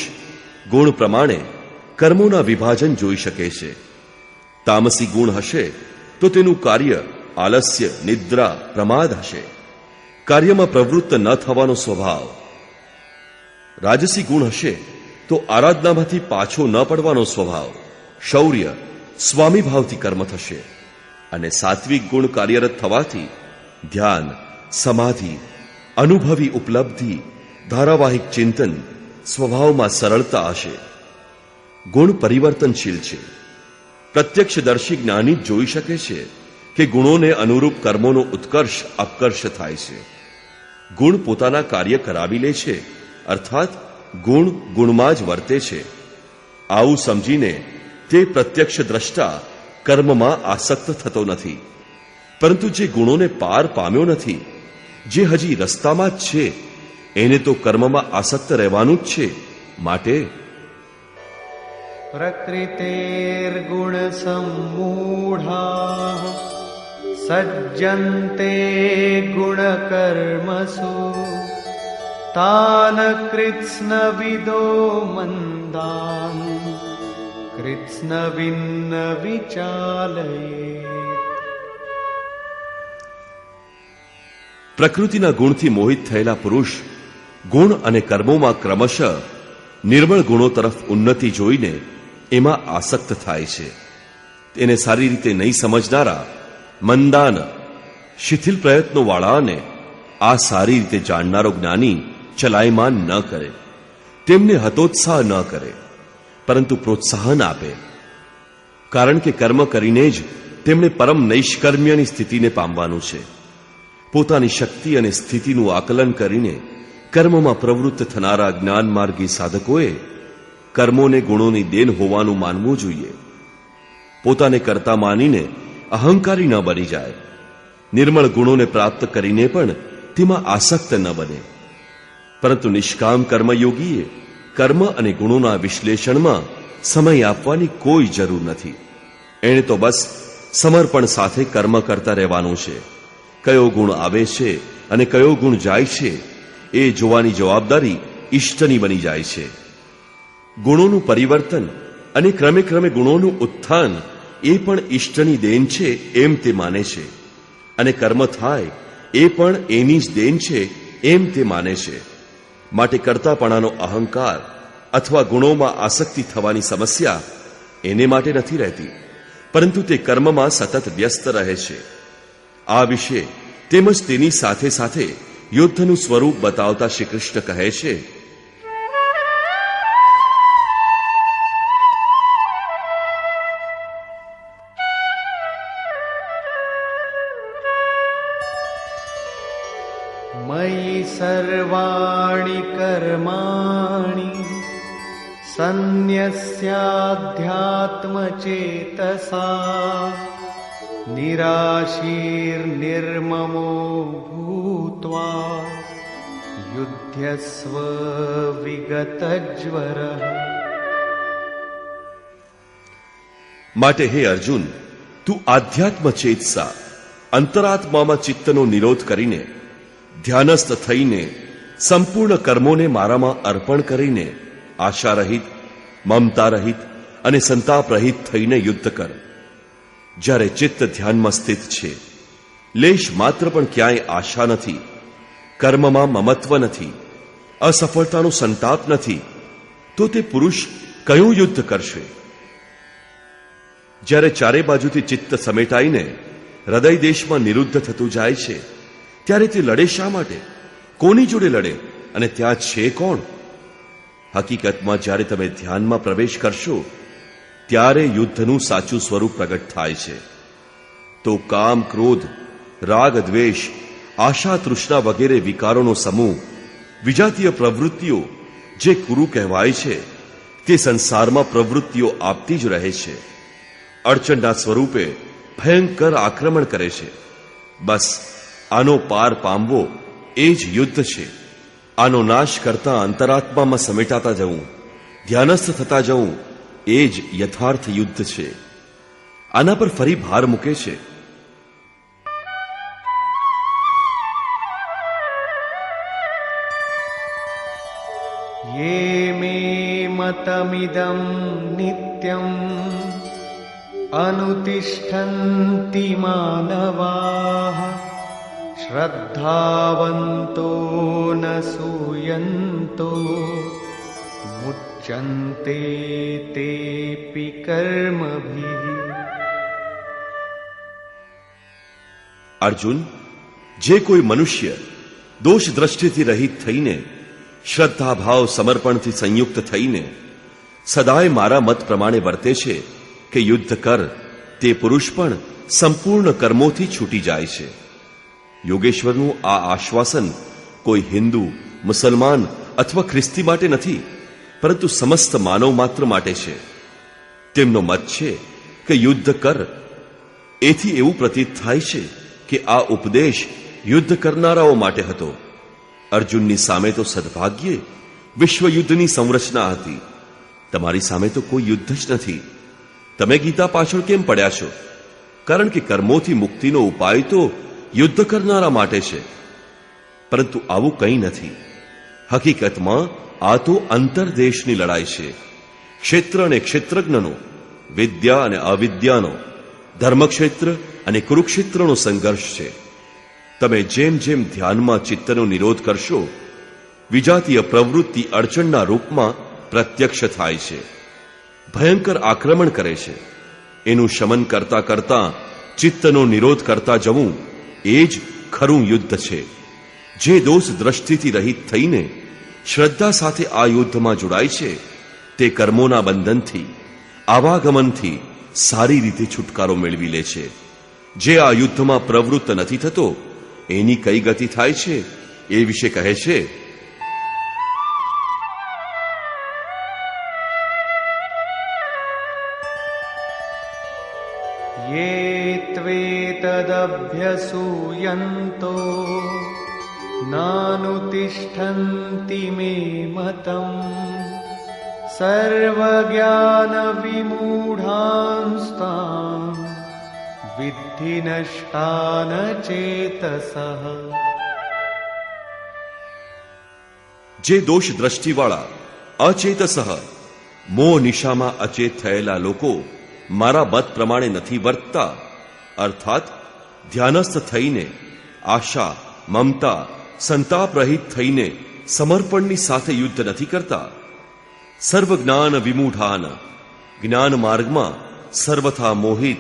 ગુણ પ્રમાણે કર્મોના વિભાજન જોઈ શકે છે. તામસી ગુણ હશે તો તેનું કાર્ય આલસ્ય, નિદ્રા, પ્રમાદ હશે. કાર્યમાં પ્રવૃત્ત ન થવાનો સ્વભાવ. રાજસી ગુણ હશે તો આરાધનામાંથી પાછો ન પડવાનો સ્વભાવ, શૌર્ય, સ્વામીભાવથી કર્મ થશે. અને સાત્વિક ગુણ કાર્યરત થવાથી ધ્યાન, સમાધિ, અનુભવી ઉપલબ્ધિ, ધારાવાહિક ચિંતન, સ્વભાવમાં સરળતા હશે. ગુણ પરિવર્તનશીલ છે. પ્રત્યક્ષદર્શી જ્ઞાની જોઈ શકે છે કે ગુણોને અનુરૂપ કર્મોનો ઉત્કર્ષ અપકર્ષ થાય છે. ગુણ પોતાના કાર્ય કરાવી લે છે, અર્થાત ગુણ ગુણમાં જ વર્તે છે. આવું સમજીને તે પ્રત્યક્ષ દ્રષ્ટા કર્મમાં આસક્ત થતો નથી. પરંતુ જે ગુણોને પાર પામ્યો નથી, જે હજી રસ્તામાં જ છે, એને તો કર્મમાં આસક્ત રહેવાનું જ છે. માટે પ્રકૃતેર્ગુણ સમ્મૂઢાઃ સજ્જન્તે ગુણ કર્મસુ તાન કૃત્સ્નવિદો મંદાન કૃત્સ્નવિન્ન વિચાલયે. પ્રકૃતિના ગુણથી મોહિત થયેલા પુરુષ ગુણ અને કર્મોમાં ક્રમશઃ નિર્મળ ગુણો તરફ ઉન્નતિ જોઈને એમાં આસક્ત થાય છે. તેને સારી રીતે નહીં સમજનારા મંદાન, શિથિલ પ્રયત્નો વાળાને આ સારી રીતે જાણનારો જ્ઞાની ચલાયમાન ન કરે, તેમને હતોત્સાહ ન કરે, પરંતુ પ્રોત્સાહન આપે. કારણ કે કર્મ કરીને જ તેમણે પરમ નૈષ્કર્મ્યની સ્થિતિને પામવાનું છે. પોતાની શક્તિ અને સ્થિતિનું આકલન કરીને કર્મમાં પ્રવૃત્ત થનારા જ્ઞાન માર્ગી સાધકોએ કર્મોને ગુણોની દેન હોવાનું માનવું જોઈએ. પોતાને કરતા માનીને અહંકારી ન બની જાય. નિર્મળ ગુણોને પ્રાપ્ત કરીને પણ તેમાં આસક્ત ન બને. પરંતુ નિષ્કામ કર્મયોગીએ કર્મ અને ગુણોના વિશ્લેષણમાં સમય આપવાની કોઈ જરૂર નથી. એણે તો બસ સમર્પણ સાથે કર્મ કરતા રહેવાનું છે. કયો ગુણ આવે છે અને કયો ગુણ જાય છે એ જોવાની જવાબદારી ઈષ્ટની બની જાય છે. ગુણોનું પરિવર્તન અને ક્રમે ક્રમે ગુણોનું ઉત્થાન એ પણ ઈષ્ટની દેન છે એમ તે માને છે, અને કર્મ થાય એ પણ એની જ દેન છે એમ તે માને છે. માટે કર્તાપણાનો અહંકાર અથવા ગુણોમાં આસક્તિ થવાની સમસ્યા એને માટે નથી રહેતી, પરંતુ તે કર્મમાં સતત વ્યસ્ત રહે છે. આ વિશે તેમજ તેની સાથે સાથે યુદ્ધનું સ્વરૂપ બતાવતા શ્રી કૃષ્ણ કહે છે, મયि સર્વાણિ કર્માણિ સંન્યસ્યાધ્યાત્મચેતસા નિરાશીર્નિર્મમો ભૂત્વા યુધ્યસ્વ વિગતજ્વરઃ. માટે હે અર્જુન, તું આધ્યાત્મ ચેતસા અંતરાત્મામાં ચિત્તનો નિરોધ કરીને ધ્યાનસ્થ થઈને સંપૂર્ણ કર્મોને મારામાં અર્પણ કરીને આશા રહિત, મમતા રહિત અને સંતાપ રહિત થઈને યુદ્ધ કર. જ્યારે ચિત્ત ધ્યાનમાં સ્થિત છે, લેશ માત્ર પણ ક્યાંય આશા નથી, કર્મમાં મમત્વ નથી, અસફળતાનો સંતાપ નથી, તો તે પુરુષ કયું યુદ્ધ કરશે? જ્યારે ચારે બાજુથી ચિત્ત સમેટાઈને હૃદય દેશમાં નિરુદ્ધ થતું જાય છે, ત્યારે તે લડે શા માટે? કોની જોડે લડે? અને ત્યાં છે કોણ? હકીકતમાં જ્યારે તમે ધ્યાનમાં પ્રવેશ કરશો ત્યારે યુદ્ધનું સાચું સ્વરૂપ પ્રગટ થાય છે. તો કામ, ક્રોધ, રાગ, દ્વેષ, આશા, તૃષ્ણા વગેરે વિકારોનો સમૂહ, વિજાતીય પ્રવૃત્તિઓ જે કુરુ કહેવાય છે, તે સંસારમાં પ્રવૃત્તિઓ આપતી જ રહે છે. અડચણના સ્વરૂપે ભયંકર આક્રમણ કરે છે. બસ આનો પાર પામવો એ જ યુદ્ધ છે. આનો નાશ કરતા અંતરાત્મામાં સમેટાતા જવું, ધ્યાનસ્થ થતા જવું, એ જ યથાર્થ યુદ્ધ છે. આના પર ફરી ભાર મૂકે છે. યે મે મતમિદં નિત્યં અનુતિષ્ઠન્તિ માનવાઃ શ્રદ્ધાવન્તો ન સૂયન્તો મુચ્યન્તે તેપિ કર્મભિઃ. અર્જુન, જે કોઈ મનુષ્ય દોષ દ્રષ્ટિથી રહિત થઈને, શ્રદ્ધાભાવ સમર્પણથી સંયુક્ત થઈને સદાય મારા મત પ્રમાણે વર્તે છે કે યુદ્ધ કર, તે પુરુષ પણ સંપૂર્ણ કર્મોથી છૂટી જાય છે. યોગેશ્વરનું આ આશ્વાસન કોઈ હિન્દુ, મુસલમાન અથવા ખ્રિસ્તી માટે નથી, પરંતુ સમસ્ત માનવ માત્ર માટે છે. તેમનો મત છે કે યુદ્ધ કર. એથી એવું પ્રતીત થાય છે કે આ ઉપદેશ યુદ્ધ કરનારાઓ માટે હતો. અર્જુનની સામે તો સદભાગ્યે વિશ્વયુદ્ધની સંરચના હતી. તમારી સામે તો કોઈ યુદ્ધ જ નથી. તમે ગીતા પાછળ કેમ પડ્યા છો? કારણ કે કર્મોથી મુક્તિનો ઉપાય તો યુદ્ધ કરનારા માટે છે. પરંતુ આવું કંઈ નથી. હકીકતમાં આ તો અંતરદેશની લડાઈ છે. ક્ષેત્ર અને ક્ષેત્રજ્ઞનો, વિદ્યા અને અવિદ્યાનો, ધર્મક્ષેત્ર અને કુરુક્ષેત્રનો સંઘર્ષ છે. તમે જેમ જેમ ધ્યાનમાં ચિત્તનો નિરોધ કરશો, વિજાતીય પ્રવૃત્તિ અડચણના રૂપમાં પ્રત્યક્ષ થાય છે, ભયંકર આક્રમણ કરે છે. એનું શમન કરતા કરતા ચિત્તનો નિરોધ કરતા જવું એ જ ખરું યુદ્ધ છે. જે દોષ દ્રષ્ટિથી રહિત થઈને શ્રદ્ધા સાથે આ યુદ્ધમાં જોડાય છે તે કર્મોના બંધનથી, આવાગમનથી સારી રીતે છુટકારો મેળવી લે છે. જે આ યુદ્ધમાં પ્રવૃત્ત નથી થતો એની કઈ ગતિ થાય છે એ વિશે કહે છે. ये त्वेतदभ्यसूयन्तो नानुतिष्ठन्ति मे मतम् सर्वज्ञानविमूढांस्तान् विद्धि नष्टान चेतसः. જે દોષ દ્રષ્ટિવાળા અચેતસઃ મોહ નિશામાં અચેત થયેલા લોકો મારા મત પ્રમાણે નથી વર્તતા, અર્થાત ધ્યાનસ્થ થઈને, આશા, મમતા, સંતાપ રહિત થઈને સમર્પણની સાથે યુદ્ધ નથી કરતા. સર્વ જ્ઞાન વિમૂઢાન, જ્ઞાન માર્ગમાં સર્વથા મોહિત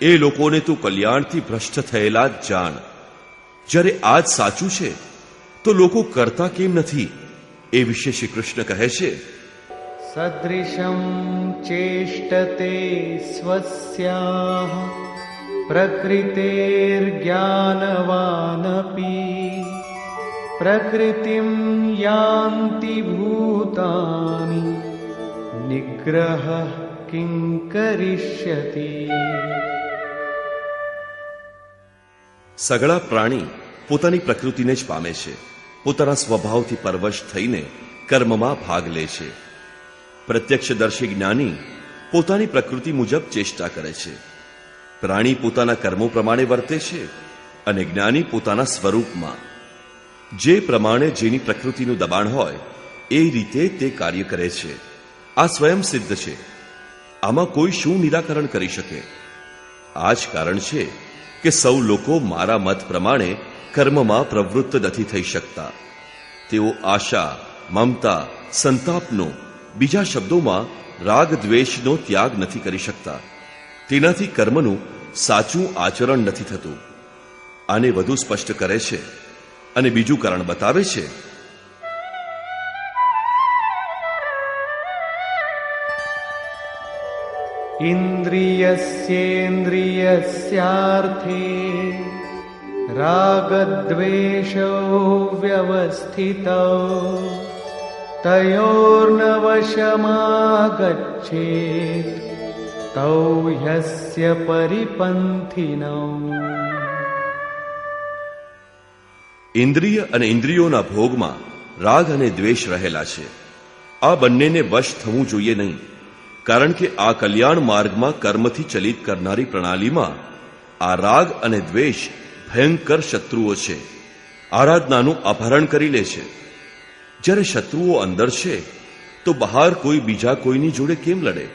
એ લોકોને તું કલ્યાણથી ભ્રષ્ટ થયેલા જ જાણ. જ્યારે આ જ સાચું છે તો લોકો કરતા કેમ નથી એ વિશે શ્રી કૃષ્ણ કહે છે. सदृशं चेष्टते स्वस्याः प्रकृतेर्ज्ञानवानपि प्रकृतिं यान्ति भूतानि निग्रहः किं करिष्यति. સગળા પ્રાણી પોતાની પ્રકૃતિને જ પામે છે. પોતાના સ્વભાવથી પરવશ થઈને કર્મમાં ભાગ લે છે. પ્રત્યક્ષદર્શી જ્ઞાની પોતાની પ્રકૃતિ મુજબ ચેષ્ટા કરે છે. પ્રાણી પોતાના કર્મો પ્રમાણે વર્તે છે અને જ્ઞાની પોતાના સ્વરૂપમાં. જે પ્રમાણે જેની પ્રકૃતિનું દબાણ હોય એ રીતે તે કાર્ય કરે છે. આ સ્વયં સિદ્ધ છે. આમાં કોઈ શું નિરાકરણ કરી શકે? આ જ કારણ છે કે સૌ લોકો મારા મત પ્રમાણે કર્મમાં પ્રવૃત્ત નથી થઈ શકતા. તેઓ આશા, મમતા, સંતાપનો, બીજા શબ્દોમાં રાગ દ્વેષનો ત્યાગ નથી કરી શકતા. તેનાથી કર્મનું સાચું આચરણ નથી થતું. આને વધુ સ્પષ્ટ કરે છે અને બીજું કારણ બતાવે છે. इन्द्रियस्येन्द्रियस्यार्थे रागद्वेषौ व्यवस्थितौ तयोर्नवशमागच्छेत् तौ ह्यस्य परिपन्थिनौ. ઇન્દ્રિય અને ઇન્દ્રિયોના ભોગમાં રાગ અને દ્વેષ રહેલા છે. આ બંનેને વશ થવું જોઈએ નહીં, કારણ કે આ કલ્યાણ માર્ગમાં કર્મથી ચલિત કરનારી પ્રણાલીમાં આ રાગ અને દ્વેષ ભયંકર શત્રુઓ છે. આરાધનાનું અપહરણ કરી લે છે. જ્યારે શત્રુઓ અંદર છે તો બહાર કોઈ બીજા કોઈની જોડે કેમ લડે?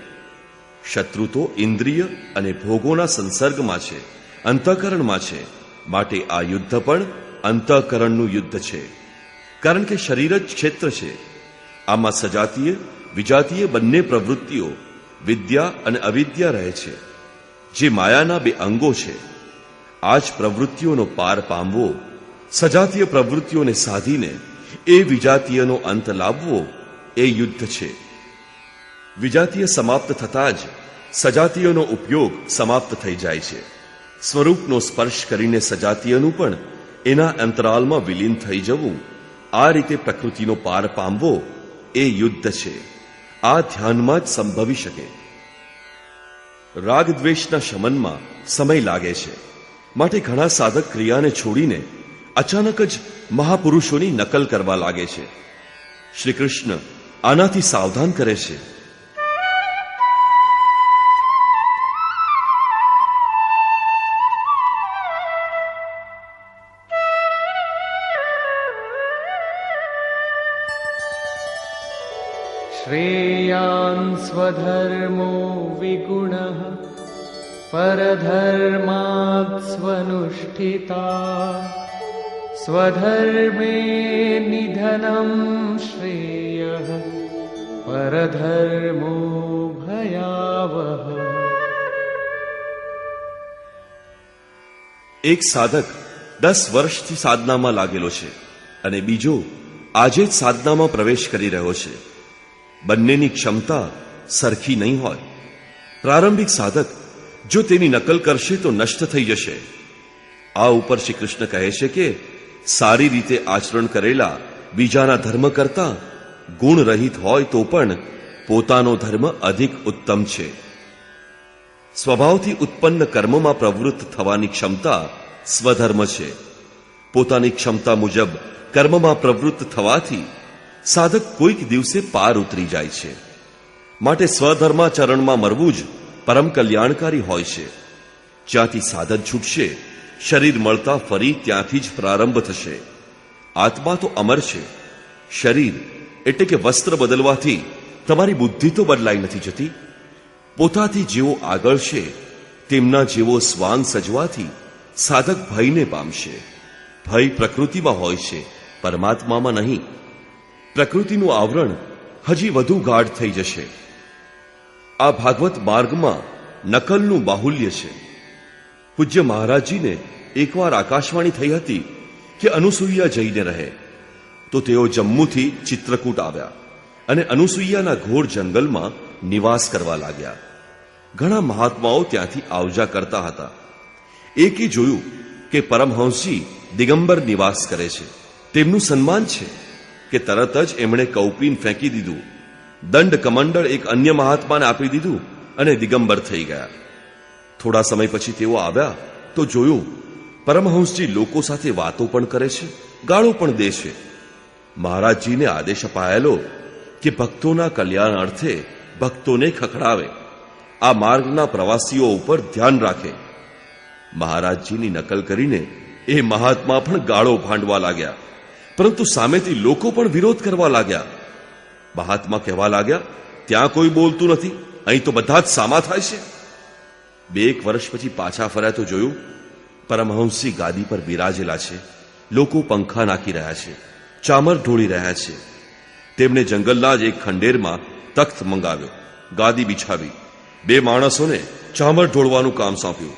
શત્રુ તો ઇન્દ્રિય અને ભોગોના સંસર્ગમાં છે, અંતઃકરણમાં છે. માટે આ યુદ્ધ પણ અંતઃકરણનું યુદ્ધ છે. કારણ કે શરીર જ ક્ષેત્ર છે. આમાં સજાતીય વિજાતીય બંને પ્રવૃત્તિઓ, વિદ્યા અને અવિદ્યા રહે છે, જે માયાના બે અંગો છે. આ જ પ્રવૃત્તિઓનો પાર પામવો, સજાતીય પ્રવૃત્તિઓને સાધીને એ વિજાતીયનો અંત લાવવો એ યુદ્ધ છે. વિજાતીય સમાપ્ત થતાં જ સજાતીયનો ઉપયોગ સમાપ્ત થઈ જાય છે. સ્વરૂપનો સ્પર્શ કરીને સજાતીયનું પણ એના અંતરાલમાં વિલીન થઈ જવું, આ રીતે પ્રકૃતિનો પાર પામવો એ યુદ્ધ છે. આ ધ્યાનમાં જ સંભવી શકે. રાગ દ્વેષના શમનમાં સમય લાગે છે. માટે ઘણા સાધક ક્રિયાને છોડીને અચાનક જ મહાપુરુષોની નકલ કરવા લાગે છે. શ્રી કૃષ્ણ આનાથી સાવધાન કરે છે. श्रेयान् स्वधर्मो विगुणः परधर्मात् स्वनुष्ठिता स्वधर्मे निधनं श्रेयः परधर्मो भयावह. એક સાધક 10 વર્ષથી સાધનામાં લાગેલો છે અને બીજો આજે જ સાધનામાં પ્રવેશ કરી રહ્યો છે. બંનેની ક્ષમતા સરખી નહીં હોય. પ્રારંભિક સાધક જો તેની નકલ કરશે તો નષ્ટ થઈ જશે. આ ઉપર શ્રી કૃષ્ણ કહે છે કે સારી રીતે આચરણ કરેલા બીજાના ધર્મ કરતા ગુણ રહિત હોય તો પણ પોતાનો ધર્મ અધિક ઉત્તમ છે. સ્વભાવથી ઉત્પન્ન કર્મમાં પ્રવૃત્ત થવાની ક્ષમતા સ્વધર્મ છે. પોતાની ક્ષમતા મુજબ કર્મમાં પ્રવૃત્ત થવાથી સાધક કોઈક દિવસે પાર ઉતરી જાય છે. માટે સ્વધર્માચરણમાં મરવું જ પરમ કલ્યાણકારી હોય છે. જ્યાંથી સાધન છૂટશે, શરીર મળતા ફરી ત્યાંથી જ પ્રારંભ થશે. આત્મા તો અમર છે. શરીર એટલે કે વસ્ત્ર બદલવાથી તમારી બુદ્ધિ તો બદલાઈ નથી જતી. પોતાથી જેવો આગળ છે તેમના જેવો સ્વાંગ સજવાથી સાધક ભયને પામશે. ભય પ્રકૃતિમાં હોય છે, પરમાત્મામાં નહીં. પ્રકૃતિનું આવરણ હજી વધુ ગાઢ થઈ જશે. આ ભાગવત માર્ગમાં નકલનું બાહુલ્ય છે. પૂજ્ય મહારાજજીને એકવાર આકાશવાણી થઈ હતી કે અનુસૂયા જઈને રહે, તો તેઓ જમ્મુથી ચિત્રકૂટ આવ્યા અને અનુસૂયાના ઘોર જંગલમાં નિવાસ કરવા લાગ્યા. ઘણા મહાત્માઓ ત્યાંથી આવજા કરતા હતા. એકે જોયું કે પરમહંસજી દિગંબર નિવાસ કરે છે, તેમનું સન્માન છે કે તરત જ એમણે કૌપીન ફેંકી દીધું, દંડ કમંડળ એક અન્ય મહાત્માને આપી દીધું અને દિગંબર થઈ ગયા. થોડા સમય પછી તેઓ આવ્યા તો જોયું પરમહંસજી લોકો સાથે વાતો પણ કરે છે, ગાળો પણ દે છે. મહારાજજીને આદેશ અપાયેલો કે ભક્તોના કલ્યાણ અર્થે ભક્તોને ખખડાવે, આ માર્ગના પ્રવાસીઓ ઉપર ધ્યાન રાખે. મહારાજજીની નકલ કરીને એ મહાત્મા પણ ગાળો ભાંડવા લાગ્યા, પરંતુ સામેથી લોકો પણ વિરોધ કરવા લાગ્યા. મહાત્મા કહેવા લાગ્યા, ત્યાં કોઈ બોલતું નથી, અહીં તો બધા જ સામા થાય છે. 2 વર્ષ પછી પાછા ફર્યા તો જોયું પરમહંસજી ગાદી પર બિરાજેલા છે. લોકો પંખા નાખી રહ્યા છે, ચામર ઢોળી રહ્યા છે. તેમણે જંગલના જ એક ખંડેરમાં તખ્ત મંગાવ્યો, ગાદી બિછાવી, 2 માણસોને ચામર ઢોળવાનું કામ સોંપ્યું.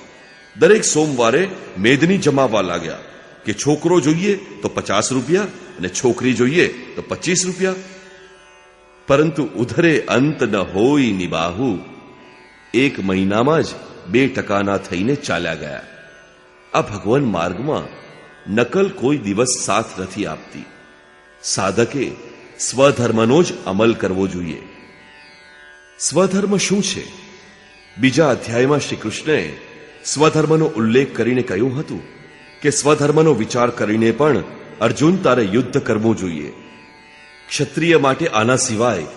દરેક સોમવારે મેદની જમાવવા લાગ્યા કે છોકરો જોઈએ તો 50 રૂપિયા અને છોકરી જોઈએ તો 25 રૂપિયા. પરંતુ ઉધરે અંત ન હોય નિબાહુ, 1 મહિનામાં જ 2% થઈને ચાલ્યા ગયા. આ ભગવાન માર્ગમાં નકલ કોઈ દિવસ સાથ નથી આપતી. સાધકે સ્વધર્મનો જ અમલ કરવો જોઈએ. સ્વધર્મ શું છે? બીજા અધ્યાયમાં શ્રી કૃષ્ણએ સ્વધર્મનો ઉલ્લેખ કરીને કહ્યું હતું કે સ્વધર્મનો વિચાર કરીને પણ અર્જુન તારે યુદ્ધ કરવું જોઈએ. ક્ષત્રિય માટે આના સિવાય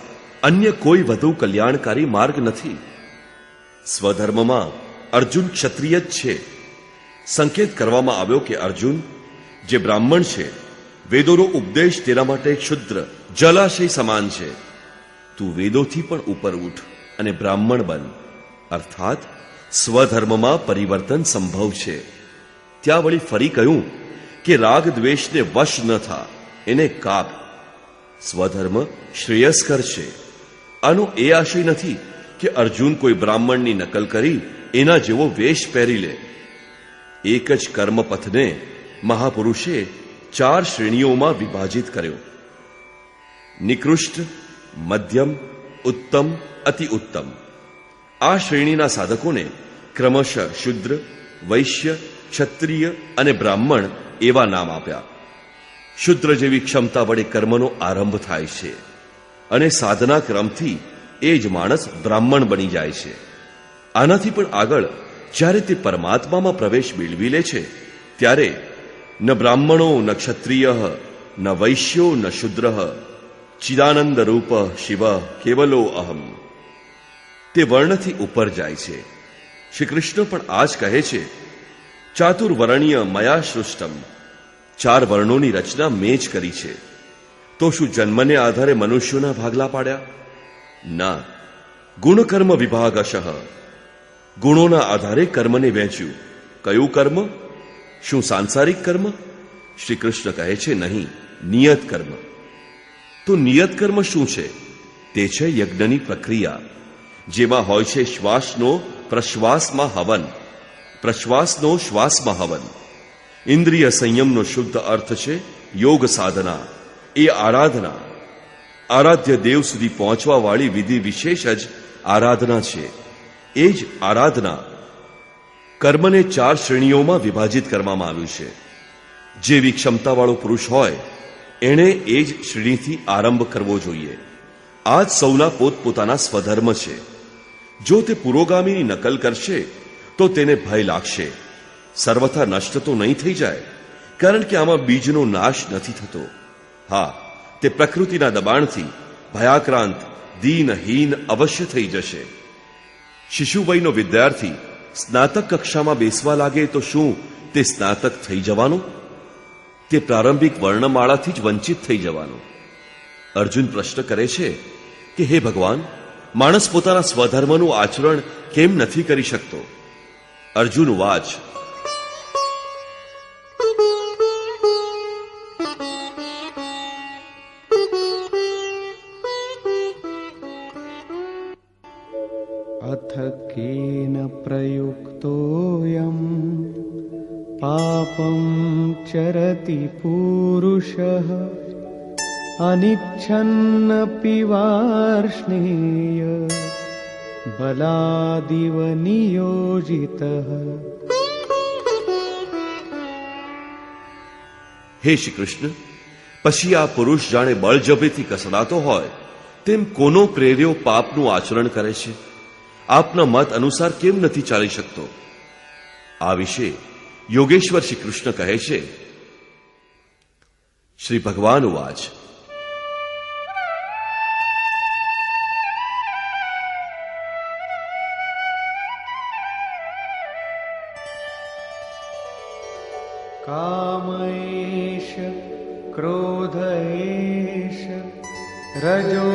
અન્ય કોઈ વધુ કલ્યાણકારી માર્ગ નથી. સ્વધર્મમાં અર્જુન ક્ષત્રિય જ છે. સંકેત કરવામાં આવ્યો કે અર્જુન જે બ્રાહ્મણ છે, વેદોનો ઉપદેશ તેના માટે ક્ષુદ્ર જલાશય સમાન છે. તું વેદોથી પણ ઉપર ઉઠ અને બ્રાહ્મણ બન. અર્થાત સ્વધર્મમાં પરિવર્તન સંભવ છે. ત્યાં વળી ફરી કહ્યું કે રાગ દ્વેષને વશ ન થા, એને કાપ. સ્વધર્મ શ્રેયસ્કર છે. આનો એ આશય નથી કે અર્જુન કોઈ બ્રાહ્મણની નકલ કરી એના જેવો વેશ પહેરી લે. એક જ કર્મપથને મહાપુરુષે 4 શ્રેણીઓમાં વિભાજિત કર્યો: નિકૃષ્ટ, મધ્યમ, ઉત્તમ, અતિ ઉત્તમ. આ શ્રેણીના સાધકોને ક્રમશઃ શુદ્ર, વૈશ્ય, ક્ષત્રિય અને બ્રાહ્મણ એવા નામ આપ્યા. શુદ્ર જેવી ક્ષમતા વડે કર્મનો આરંભ થાય છે અને સાધના ક્રમથી એ જ માણસ બ્રાહ્મણ બની જાય છે. આનાથી પણ આગળ જ્યારે તે પરમાત્મામાં પ્રવેશ મેળવી લે છે ત્યારે ન બ્રાહ્મણો ન ક્ષત્રિય ન વૈશ્યો ન શુદ્ર ચિદાનંદ રૂપ શિવ કેવલો અહમ. તે વર્ણથી ઉપર જાય છે. શ્રી કૃષ્ણ પણ આ જ કહે છે, ચાતુર્વર્ણ્ય મયા સૃષ્ટમ. 4 વર્ણોની રચના મેં જ કરી છે. તો શું જન્મને આધારે મનુષ્યોના ભાગલા પાડ્યા? ના, ગુણકર્મ વિભાગશઃ. ગુણોના આધારે કર્મને વહેંચ્યું. કયું કર્મ? શું સાંસારિક કર્મ? શ્રી કૃષ્ણ કહે છે નહીં, નિયત કર્મ. તો નિયત કર્મ શું છે? તે છે યજ્ઞની પ્રક્રિયા, જેમાં હોય છે શ્વાસનો પ્રશ્વાસમાં હવન, પ્રશ્વાસનો શ્વાસમાં હવન. ઇન્દ્રિય સંયમનો શુદ્ધ અર્થ છે યોગ સાધના. એ આરાધના આરાધ્ય દેવ સુધી પહોંચવા વાળી વિધિ વિશેષ જ આરાધના છે. એ જ આરાધના કર્મને 4 શ્રેણીઓમાં વિભાજિત કરવામાં આવ્યું છે. જેવી ક્ષમતાવાળો પુરુષ હોય એણે એ જ શ્રેણીથી આરંભ કરવો જોઈએ. આ જ સૌના પોતપોતાના સ્વધર્મ છે. જો તે પુરોગામીની નકલ કરશે તો તેને ભય લાગશે. સર્વથા નષ્ટ તો નહીં થઈ જાય, કારણ કે આમાં બીજનો નાશ નથી થતો. હા, તે પ્રકૃતિના દબાણથી ભયાક્રાંત દીનહીન અવશ્ય થઈ જશે. શિશુવયનો વિદ્યાર્થી સ્નાતક કક્ષામાં બેસવા લાગે તો શું તે સ્નાતક થઈ જવાનો? તે પ્રારંભિક વર્ણમાળાથી જ વંચિત થઈ જવાનો. અર્જુન પ્રશ્ન કરે છે કે હે ભગવાન, માણસ પોતાના સ્વધર્મનું આચરણ કેમ નથી કરી શકતો? અર્જુન વાચ: अथ केन प्रयुक्तोऽयं पापं चरति पूरुषः अनिच्छन्नपि वार्ष्णेय बलादिव नियोजितः. હે શ્રી કૃષ્ણ, પછી આ પુરુષ જાણે બળજબરીથી કસડાતો હોય તેમ કોનો પ્રેર્યો પાપનું આચરણ કરે છે? આપના મત અનુસાર કેમ નથી ચાલી શકતો? આ વિશે યોગેશ્વર શ્રી કૃષ્ણ કહે છે. શ્રી ભગવાન વાચ: कामैष क्रोधैष रजो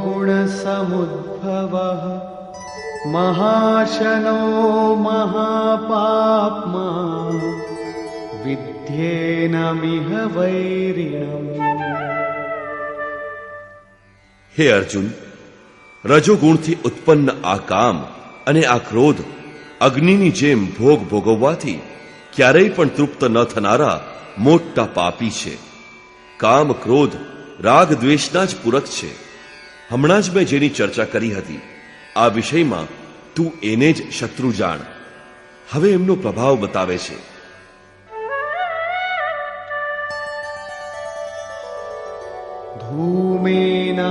गुणसमुद्भवः महाशनो महापाप्मा विद्येनमिह वैरिणम्. હે અર્જુન, રજોગુણથી ઉત્પન્ન આ કામ અને આ ક્રોધ અગ્નિની જેમ ભોગ ભોગવવાથી ક્યારેય પણ તૃપ્ત ન થનારા મોટા પાપી છે. કામ ક્રોધ રાગ દ્વેષના જ પૂરક છે. હમણાં જ મેં જેની ચર્ચા કરી હતી આ વિષયમાં તું એને જ શત્રુ જાણ. હવે એમનો પ્રભાવ બતાવે છે.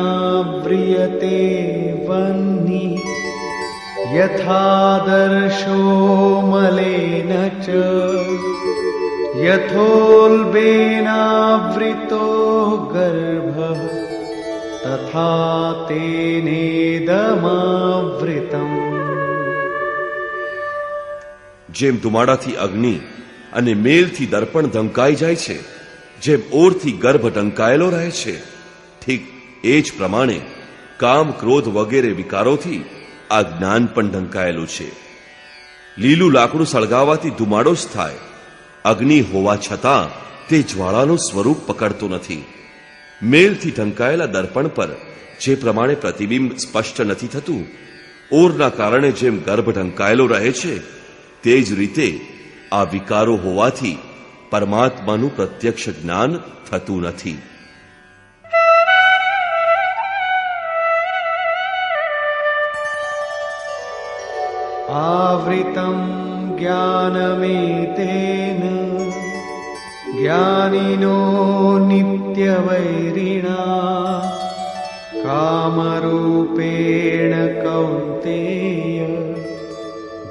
धूमेनाव्रियते वह्निः यथादर्शो मलेन च यथोल्बेनावृतो गर्भः तथा तेनेदमावृतम्. જેમ ધુમાડાથી અગ્નિ અને મેલથી દર્પણ ઢંકાઈ જાય છે, જેમ ઓરથી ગર્ભ ઢંકાયેલો રહે છે, ઠીક એ જ પ્રમાણે કામ ક્રોધ વગેરે વિકારોથી આ જ્ઞાન પણ ઢંકાયેલું છે. લીલું લાકડું સળગાવવાથી ધુમાડો જ થાય. અગ્નિ હોવા છતાં તે જ્વાળાનું સ્વરૂપ પકડતો નથી. મેલથી ઢંકાયેલા દર્પણ પર જે પ્રમાણે પ્રતિબિંબ સ્પષ્ટ નથી થતું, ઓરના કારણે જેમ ગર્ભ ઢંકાયેલો રહે છે, તે જ રીતે આ વિકારો હોવાથી પરમાત્માનું પ્રત્યક્ષ જ્ઞાન થતું નથી. आवृतं ज्ञानमेतेन ज्ञानिनो नित्यवैरिणा कामरूपेण कौन्तेय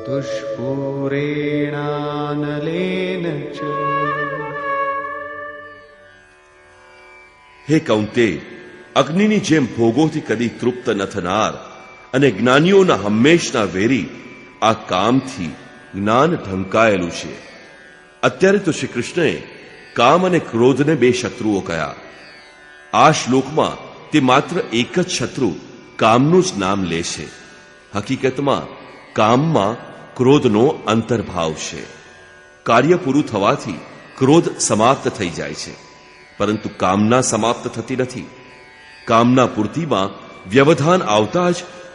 दुष्पूरेणानलेन च. હે કૌંતે, અગ્નિની જેમ ભોગોથી કદી તૃપ્ત ન થનાર અને જ્ઞાનીઓના હંમેશના વેરી આ કામથી જ્ઞાન ઢંકાયેલું છે. અત્યારે તો શ્રી કૃષ્ણએ કામ અને ક્રોધને બે શત્રુઓ કહ્યા. આ શ્લોકમાં તે માત્ર એક જ શત્રુ કામનું જ નામ લે છે. હકીકતમાં કામમાં ક્રોધનો અંતર્ભાવ છે. કાર્ય પૂરું થવાથી ક્રોધ સમાપ્ત થઈ જાય છે, પરંતુ કામના સમાપ્ત થતી નથી. કામના પૂર્તિમાં વ્યવધાન આવતા જ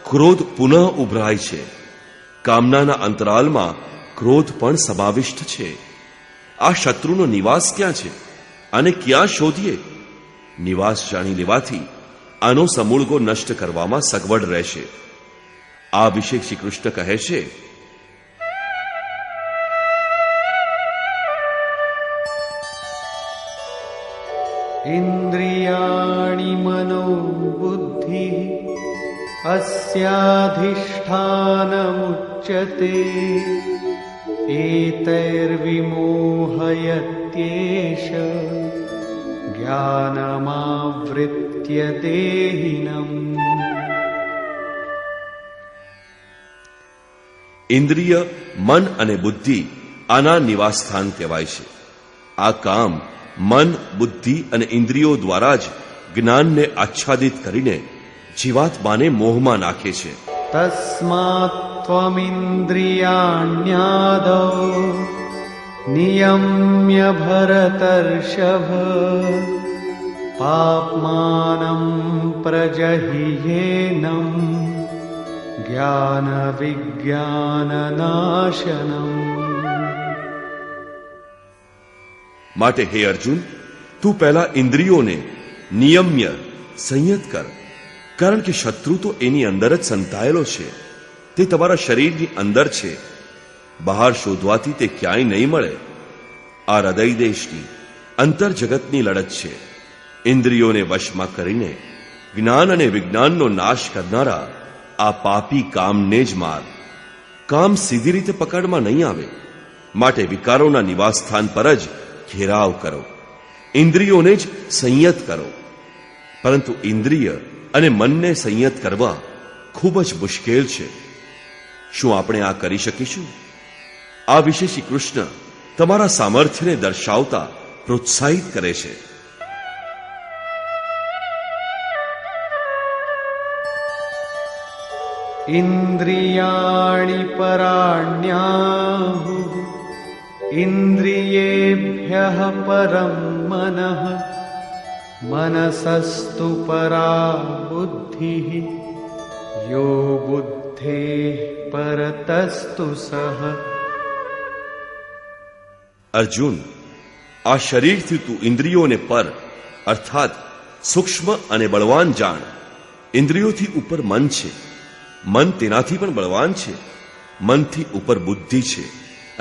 ક્રોધ પુનઃ ઉભરાય છે. કામનાના અંતરાલમાં ક્રોધ પણ સમાવિષ્ટ છે. આ શત્રુનો નિવાસ ક્યાં છે અને ક્યાં શોધીએ? નિવાસ જાણી લેવાથી આનો સમૂળગો નષ્ટ કરવામાં સગવડ રહેશે. આ વિશે શ્રી કૃષ્ણ કહે છે, ઇન્દ્રિયાણિ મનો બુદ્ધિ અસ્યાધિષ્ઠાનમુચ્યતે એતૈર્વિમોહયત્યેષ જ્ઞાનમાવૃત્ય દેહિનમ. ઇન્દ્રિય, મન અને બુદ્ધિ આના નિવાસસ્થાન કહેવાય છે. આ કામ મન, બુદ્ધિ અને ઇન્દ્રિયો દ્વારા જ જ્ઞાનને આચ્છાદિત કરીને જીવાત્માને મોહમાં નાખે છે. તસ્માત્ ત્વમિન્દ્રિયાણ્યાદૌ નિયમ્ય ભરતર્ષભ પાપ્માનં પ્રજહિયેનં જ્ઞાન વિજ્ઞાનનાશનમ. માટે હે અર્જુન, તું પહેલા ઇન્દ્રિયોને નિયમ્ય સંયત કર, કારણ કે શત્રુ તો એની અંદર જ સંતાયેલો છે. તે તમારા શરીરની અંદર છે. બહાર શોધવાથી તે ક્યાંય નહીં મળે. આ હૃદય દેશની અંતર જગતની લડત છે. ઇન્દ્રિયોને વશમાં કરીને જ્ઞાન અને વિજ્ઞાનનો નાશ કરનારા આ પાપી કામને જ માર. કામ સીધી રીતે પકડમાં નહીં આવે. માટે વિકારોના નિવાસસ્થાન પર જ ઘેરાવ કરો. ઇન્દ્રિયોને જ સંયત કરો. પરંતુ ઇન્દ્રિય અને મનને સંયત કરવા ખૂબ જ મુશ્કેલ છે. શું આપણે આ કરી શકીશું? આ વિશે શ્રી કૃષ્ણ તમારા સામર્થ્યને દર્શાવતા પ્રોત્સાહિત કરે છે. ઇન્દ્રિયાણિ પરાણ્યાહુઃ ઇન્દ્રિયેભ્યઃ પરં મનઃ મનસસ્તુ પરા બુદ્ધિઃ યો બુદ્ધેઃ પરતસ્તુ સઃ. અર્જુન, આ શરીરથી તું ઇન્દ્રિયોને પર અર્થાત સૂક્ષ્મ અને બળવાન જાણ. ઇન્દ્રિયોથી ઉપર મન છે. મન તેનાથી પણ બળવાન છે. મનથી ઉપર બુદ્ધિ છે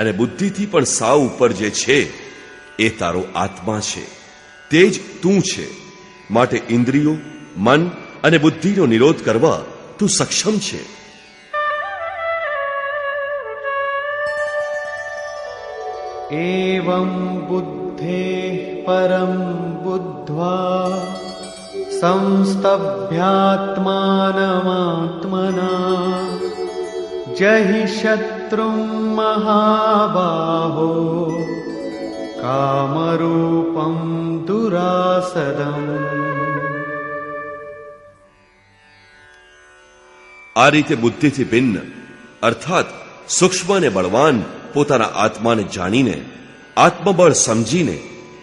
અને બુદ્ધિથી પણ સાવ ઉપર જે છે એ તારો આત્મા છે. તે જ તું છે. માટે ઇન્દ્રિયો, મન અને બુદ્ધિનો નિરોધ કરવા તું સક્ષમ છે. એવં બુદ્ધેઃ પરં બુદ્ધ્વા સંસ્તભ્યાત્માનમાત્મના જહિ શત્રું મહાબાહો કામરૂપં દુરાસદમ. આ રીતે બુદ્ધિથી ભિન્ન અર્થાત સૂક્ષ્મ અને બળવાન પોતાના આત્માને જાણીને, આત્મબળ સમજીને,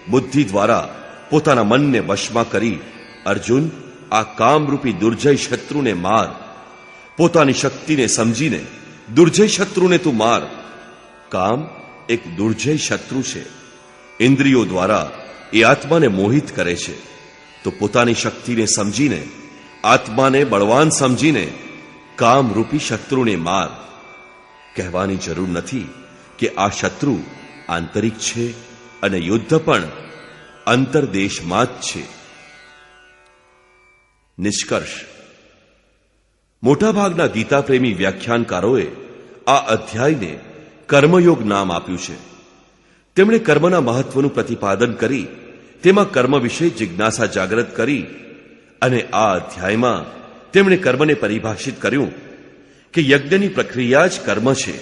બુદ્ધિ દ્વારા પોતાના મનને વશમાં કરી અર્જુન, આ કામરૂપી દુર્જય શત્રુને માર. પોતાની શક્તિને સમજીને દુર્જય શત્રુને તું માર. કામ એક દુર્જય શત્રુ છે. ઇન્દ્રિયો દ્વારા એ આત્માને મોહિત કરે છે. તો પોતાની શક્તિને સમજીને, આત્માને બળવાન સમજીને કામરૂપી શત્રુને માર. કહેવાની જરૂર નથી કે આ શત્રુ આંતરિક છે અને યુદ્ધ પણ અંતરદેશમાં જ છે. નિષ્કર્ષ: મોટાભાગના ગીતાપ્રેમી વ્યાખ્યાનકારોએ આ અધ્યાયને કર્મયોગ નામ આપ્યું છે. તેમણે કર્મના મહત્વનું પ્રતિપાદન કરી તેમાં કર્મ વિશે જિજ્ઞાસા જાગૃત કરી અને આ અધ્યાયમાં તેમણે કર્મને પરિભાષિત કર્યું કે યજ્ઞની પ્રક્રિયા જ કર્મ છે.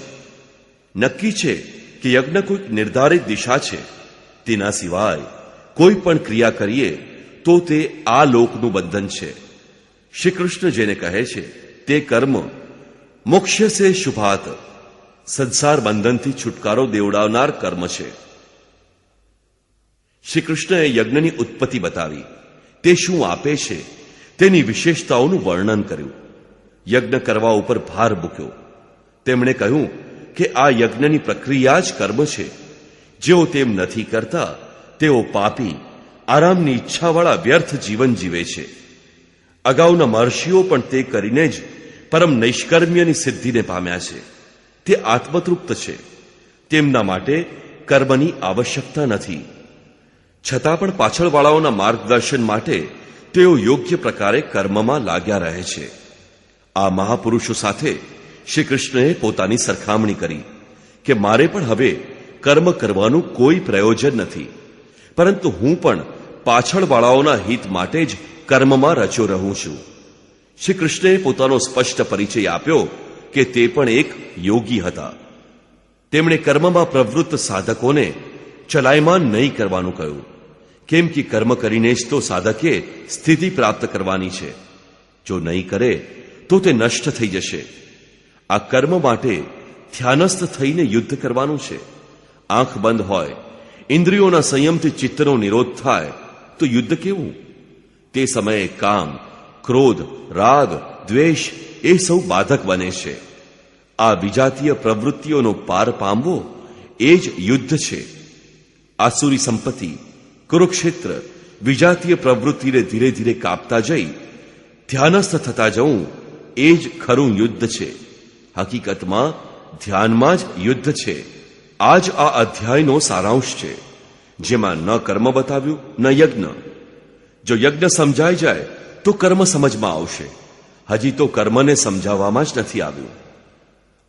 નક્કી છે કે યજ્ઞ કોઈક નિર્ધારિત દિશા છે. તેના સિવાય કોઈ પણ ક્રિયા કરીએ તો તે આ લોકનું બંધન છે. શ્રી કૃષ્ણ જેને કહે છે તે કર્મ મોક્ષ્ય સે શુભાત, સંસાર બંધનથી છુટકારો દેવડાવનાર કર્મ છે. શ્રી કૃષ્ણએ યજ્ઞની ઉત્પત્તિ બતાવી, તે શું આપે છે તેની વિશેષતાઓનું વર્ણન કર્યું. યજ્ઞ કરવા ઉપર ભાર મૂક્યો. તેમણે કહ્યું કે આ યજ્ઞની પ્રક્રિયા જ કર્મ છે. જેઓ તેમ નથી કરતા તેઓ પાપી આરામની ઈચ્છાવાળા વ્યર્થ જીવન જીવે છે. અગાઉના મહર્ષિઓ પણ તે કરીને જ પરમ નૈષ્કર્મ્યની સિદ્ધિને પામ્યા છે. તે આત્મતૃપ્ત છે. તેમના માટે કર્મની આવશ્યકતા નથી. છતાં પણ પાછળવાળાઓના માર્ગદર્શન માટે તેઓ યોગ્ય પ્રકારે કર્મમાં લાગ્યા રહે છે. આ મહાપુરુષો સાથે શ્રી કૃષ્ણએ પોતાની સરખામણી કરી કે મારે પણ હવે કર્મ કરવાનું કોઈ પ્રયોજન નથી, પરંતુ હું પણ પાછળવાળાઓના હિત માટે જ કર્મમાં રચ્યો રહું છું. શ્રી કૃષ્ણએ પોતાનો સ્પષ્ટ પરિચય આપ્યો કે તે પણ એક યોગી હતા. તેમણે કર્મમાં પ્રવૃત્ત સાધકોને ચલાયમાન નહીં કરવાનું કહ્યું, કેમ કે કર્મ કરીને જ તો સાધકે સ્થિતિ પ્રાપ્ત કરવાની છે. જો નહીં કરે તો તે નષ્ટ થઈ જશે. આ કર્મ માટે ધ્યાનસ્થ થઈને યુદ્ધ કરવાનું છે. આંખ બંધ હોય, ઇન્દ્રિયોના સંયમથી ચિત્તનો નિરોધ થાય તો યુદ્ધ કેવું? તે સમયે કામ, ક્રોધ, રાગ, દ્વેષ એ સૌ બાધક બને છે. આ વિજાતીય પ્રવૃત્તિઓનો પાર પામવો એ જ યુદ્ધ છે. આસુરી સંપત્તિ, કુરુક્ષેત્ર વિજાતીય પ્રવૃત્તિને ધીરે ધીરે કાપતા જઈ ધ્યાનસ્થ થતા જવું એ જ ખરું યુદ્ધ છે. હકીકતમાં ધ્યાનમાં જ યુદ્ધ છે. આ જ આ અધ્યાયનો સારાંશ છે, જેમાં ન કર્મ બતાવ્યું ન યજ્ઞ. જો યજ્ઞ સમજાઈ જાય તો કર્મ સમજમાં આવશે. હજી તો કર્મને સમજાવવામાં જ નથી આવ્યું.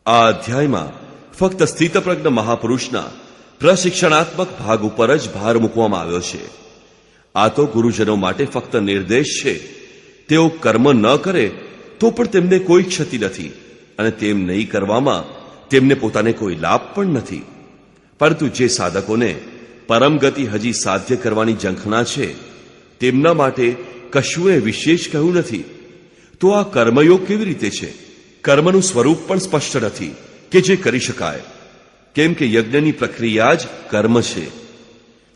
આ અધ્યાયમાં ફક્ત સ્થિતપ્રજ્ઞ મહાપુરુષના પ્રશિક્ષણાત્મક ભાગ ઉપર જ ભાર મૂકવામાં આવ્યો છે. આ તો ગુરુજનો માટે ફક્ત નિર્દેશ છે. તેઓ કર્મ ન કરે તો પણ તેમને કોઈ ક્ષતિ નથી, અને તેમ નહીં કરવામાં તેમને પોતાને કોઈ લાભ પણ નથી. પરંતુ જે સાધકોને પરમ ગતિ હજી સાધ્ય કરવાની ઝંખના છે, તેમના માટે કશુંએ વિશેષ કહ્યું નથી. તો આ કર્મયોગ કેવી રીતે છે? કર્મનું સ્વરૂપ પણ સ્પષ્ટ નથી કે જે કરી શકાય, કેમ કે યજ્ઞની પ્રક્રિયા જ કર્મ છે.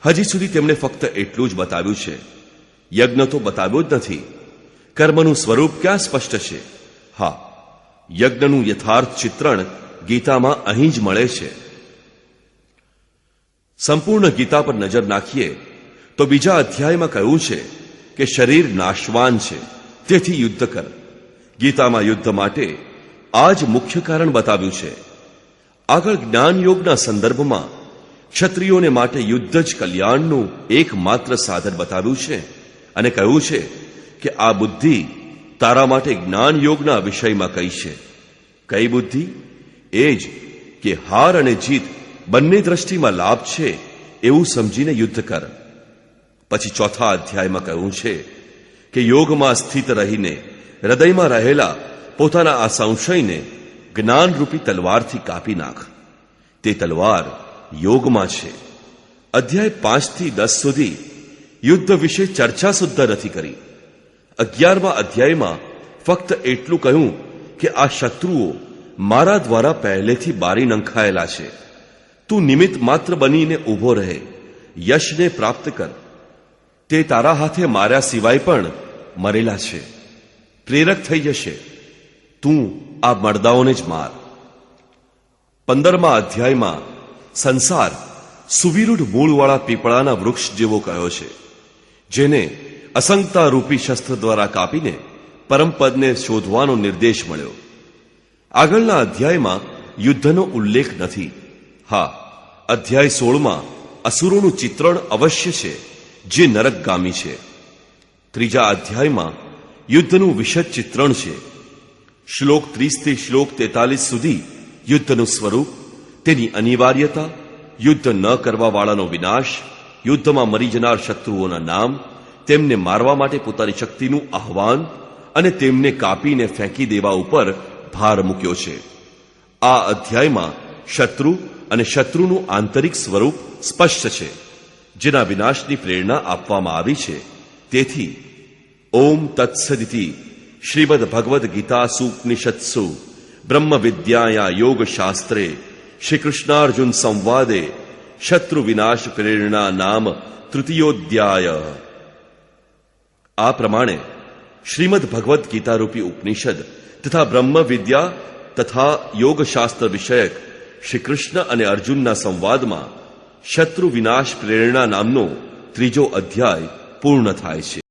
હજી સુધી તેમણે ફક્ત એટલું જ બતાવ્યું છે. યજ્ઞ તો બતાવ્યો જ નથી. કર્મનું સ્વરૂપ ક્યાં સ્પષ્ટ છે? હા, યજ્ઞનું યથાર્થ ચિત્રણ ગીતામાં અહીં જ મળે છે. સંપૂર્ણ ગીતા પર નજર નાખીએ તો બીજા અધ્યાયમાં કહ્યું છે કે શરીર નાશવાન છે, તેથી યુદ્ધ કર. ગીતામાં યુદ્ધ માટે આ જ મુખ્ય કારણ બતાવ્યું છે. આગળ જ્ઞાન યોગના સંદર્ભમાં ક્ષત્રિયોને માટે યુદ્ધ જ કલ્યાણનું એકમાત્ર સાધન બતાવ્યું છે, અને કહ્યું છે કે આ બુદ્ધિ તારા માટે જ્ઞાન યોગના વિષયમાં કઈ છે. કઈ બુદ્ધિ? એ જ કે હાર અને જીત બંને દ્રષ્ટિમાં લાભ છે એવું સમજીને યુદ્ધ કર. પછી ચોથા અધ્યાયમાં કહ્યું છે કે યોગમાં સ્થિત રહીને હૃદયમાં રહેલા પોતાના આ સંશયને જ્ઞાનરૂપી તલવારથી કાપી નાખ. તે તલવાર યોગમાં છે. અધ્યાય 5 થી 10 સુધી યુદ્ધ વિશે ચર્ચા સુદ્ધા નથી કરી. 11મા અધ્યાયમાં ફક્ત એટલું કહ્યું કે આ શત્રુઓ મારા દ્વારા પહેલેથી બારી નંખાયેલા છે. તું નિમિત્ત માત્ર બનીને ઊભો રહે, યશને પ્રાપ્ત કર. તે તારા હાથે માર્યા સિવાય પણ મરેલા છે. પ્રેરક થઈ જશે. તું આ મર્દાઓને જ માર. 15મા અધ્યાયમાં સંસાર સુવિરૂઢ મૂળવાળા પીપળાના વૃક્ષ જેવો કહ્યો છે, જેને અસંગતા રૂપી શસ્ત્ર દ્વારા કાપીને પરમપદને શોધવાનો નિર્દેશ મળ્યો. આગળના અધ્યાયમાં યુદ્ધનો ઉલ્લેખ નથી. હા, અધ્યાય 16માં અસુરોનું ચિત્રણ અવશ્ય છે, જે નરકગામી છે. ત્રીજા અધ્યાયમાં યુદ્ધનું વિશદ ચિત્રણ છે. શ્લોક 30 થી શ્લોક 43 સુધી યુદ્ધનું સ્વરૂપ, તેની અનિવાર્યતા, યુદ્ધ ન કરવા વાળાનો વિનાશ, યુદ્ધમાં મરી જનાર શત્રુઓના નામ, તેમને મારવા માટે પોતાની શક્તિનું આહ્વાન અને તેમને કાપીને ફેંકી દેવા ઉપર ભાર મૂક્યો છે. આ અધ્યાયમાં શત્રુ અને શત્રુનું આંતરિક સ્વરૂપ સ્પષ્ટ છે, જેના વિનાશની પ્રેરણા આપવામાં આવી છે. તેથી ઓમ તત્સદિતિ શ્રીમદ ભગવદ્ ગીતાસુ ઉપનિષત્સુ બ્રહ્મ વિદ્યાયા યોગ શાસ્ત્રે શ્રી કૃષ્ણાર્જુન સંવાદે શત્રુ વિનાશ પ્રેરણા નામ તૃતીયોધ્યાય. આ પ્રમાણે શ્રીમદ ભગવદ્ ગીતા રૂપી ઉપનિષદ તથા બ્રહ્મ વિદ્યા તથા યોગશાસ્ત્ર વિષયક શ્રી કૃષ્ણ અને અર્જુનના સંવાદમાં શત્રુ વિનાશ પ્રેરણા નામનો ત્રીજો અધ્યાય પૂર્ણ થાય છે.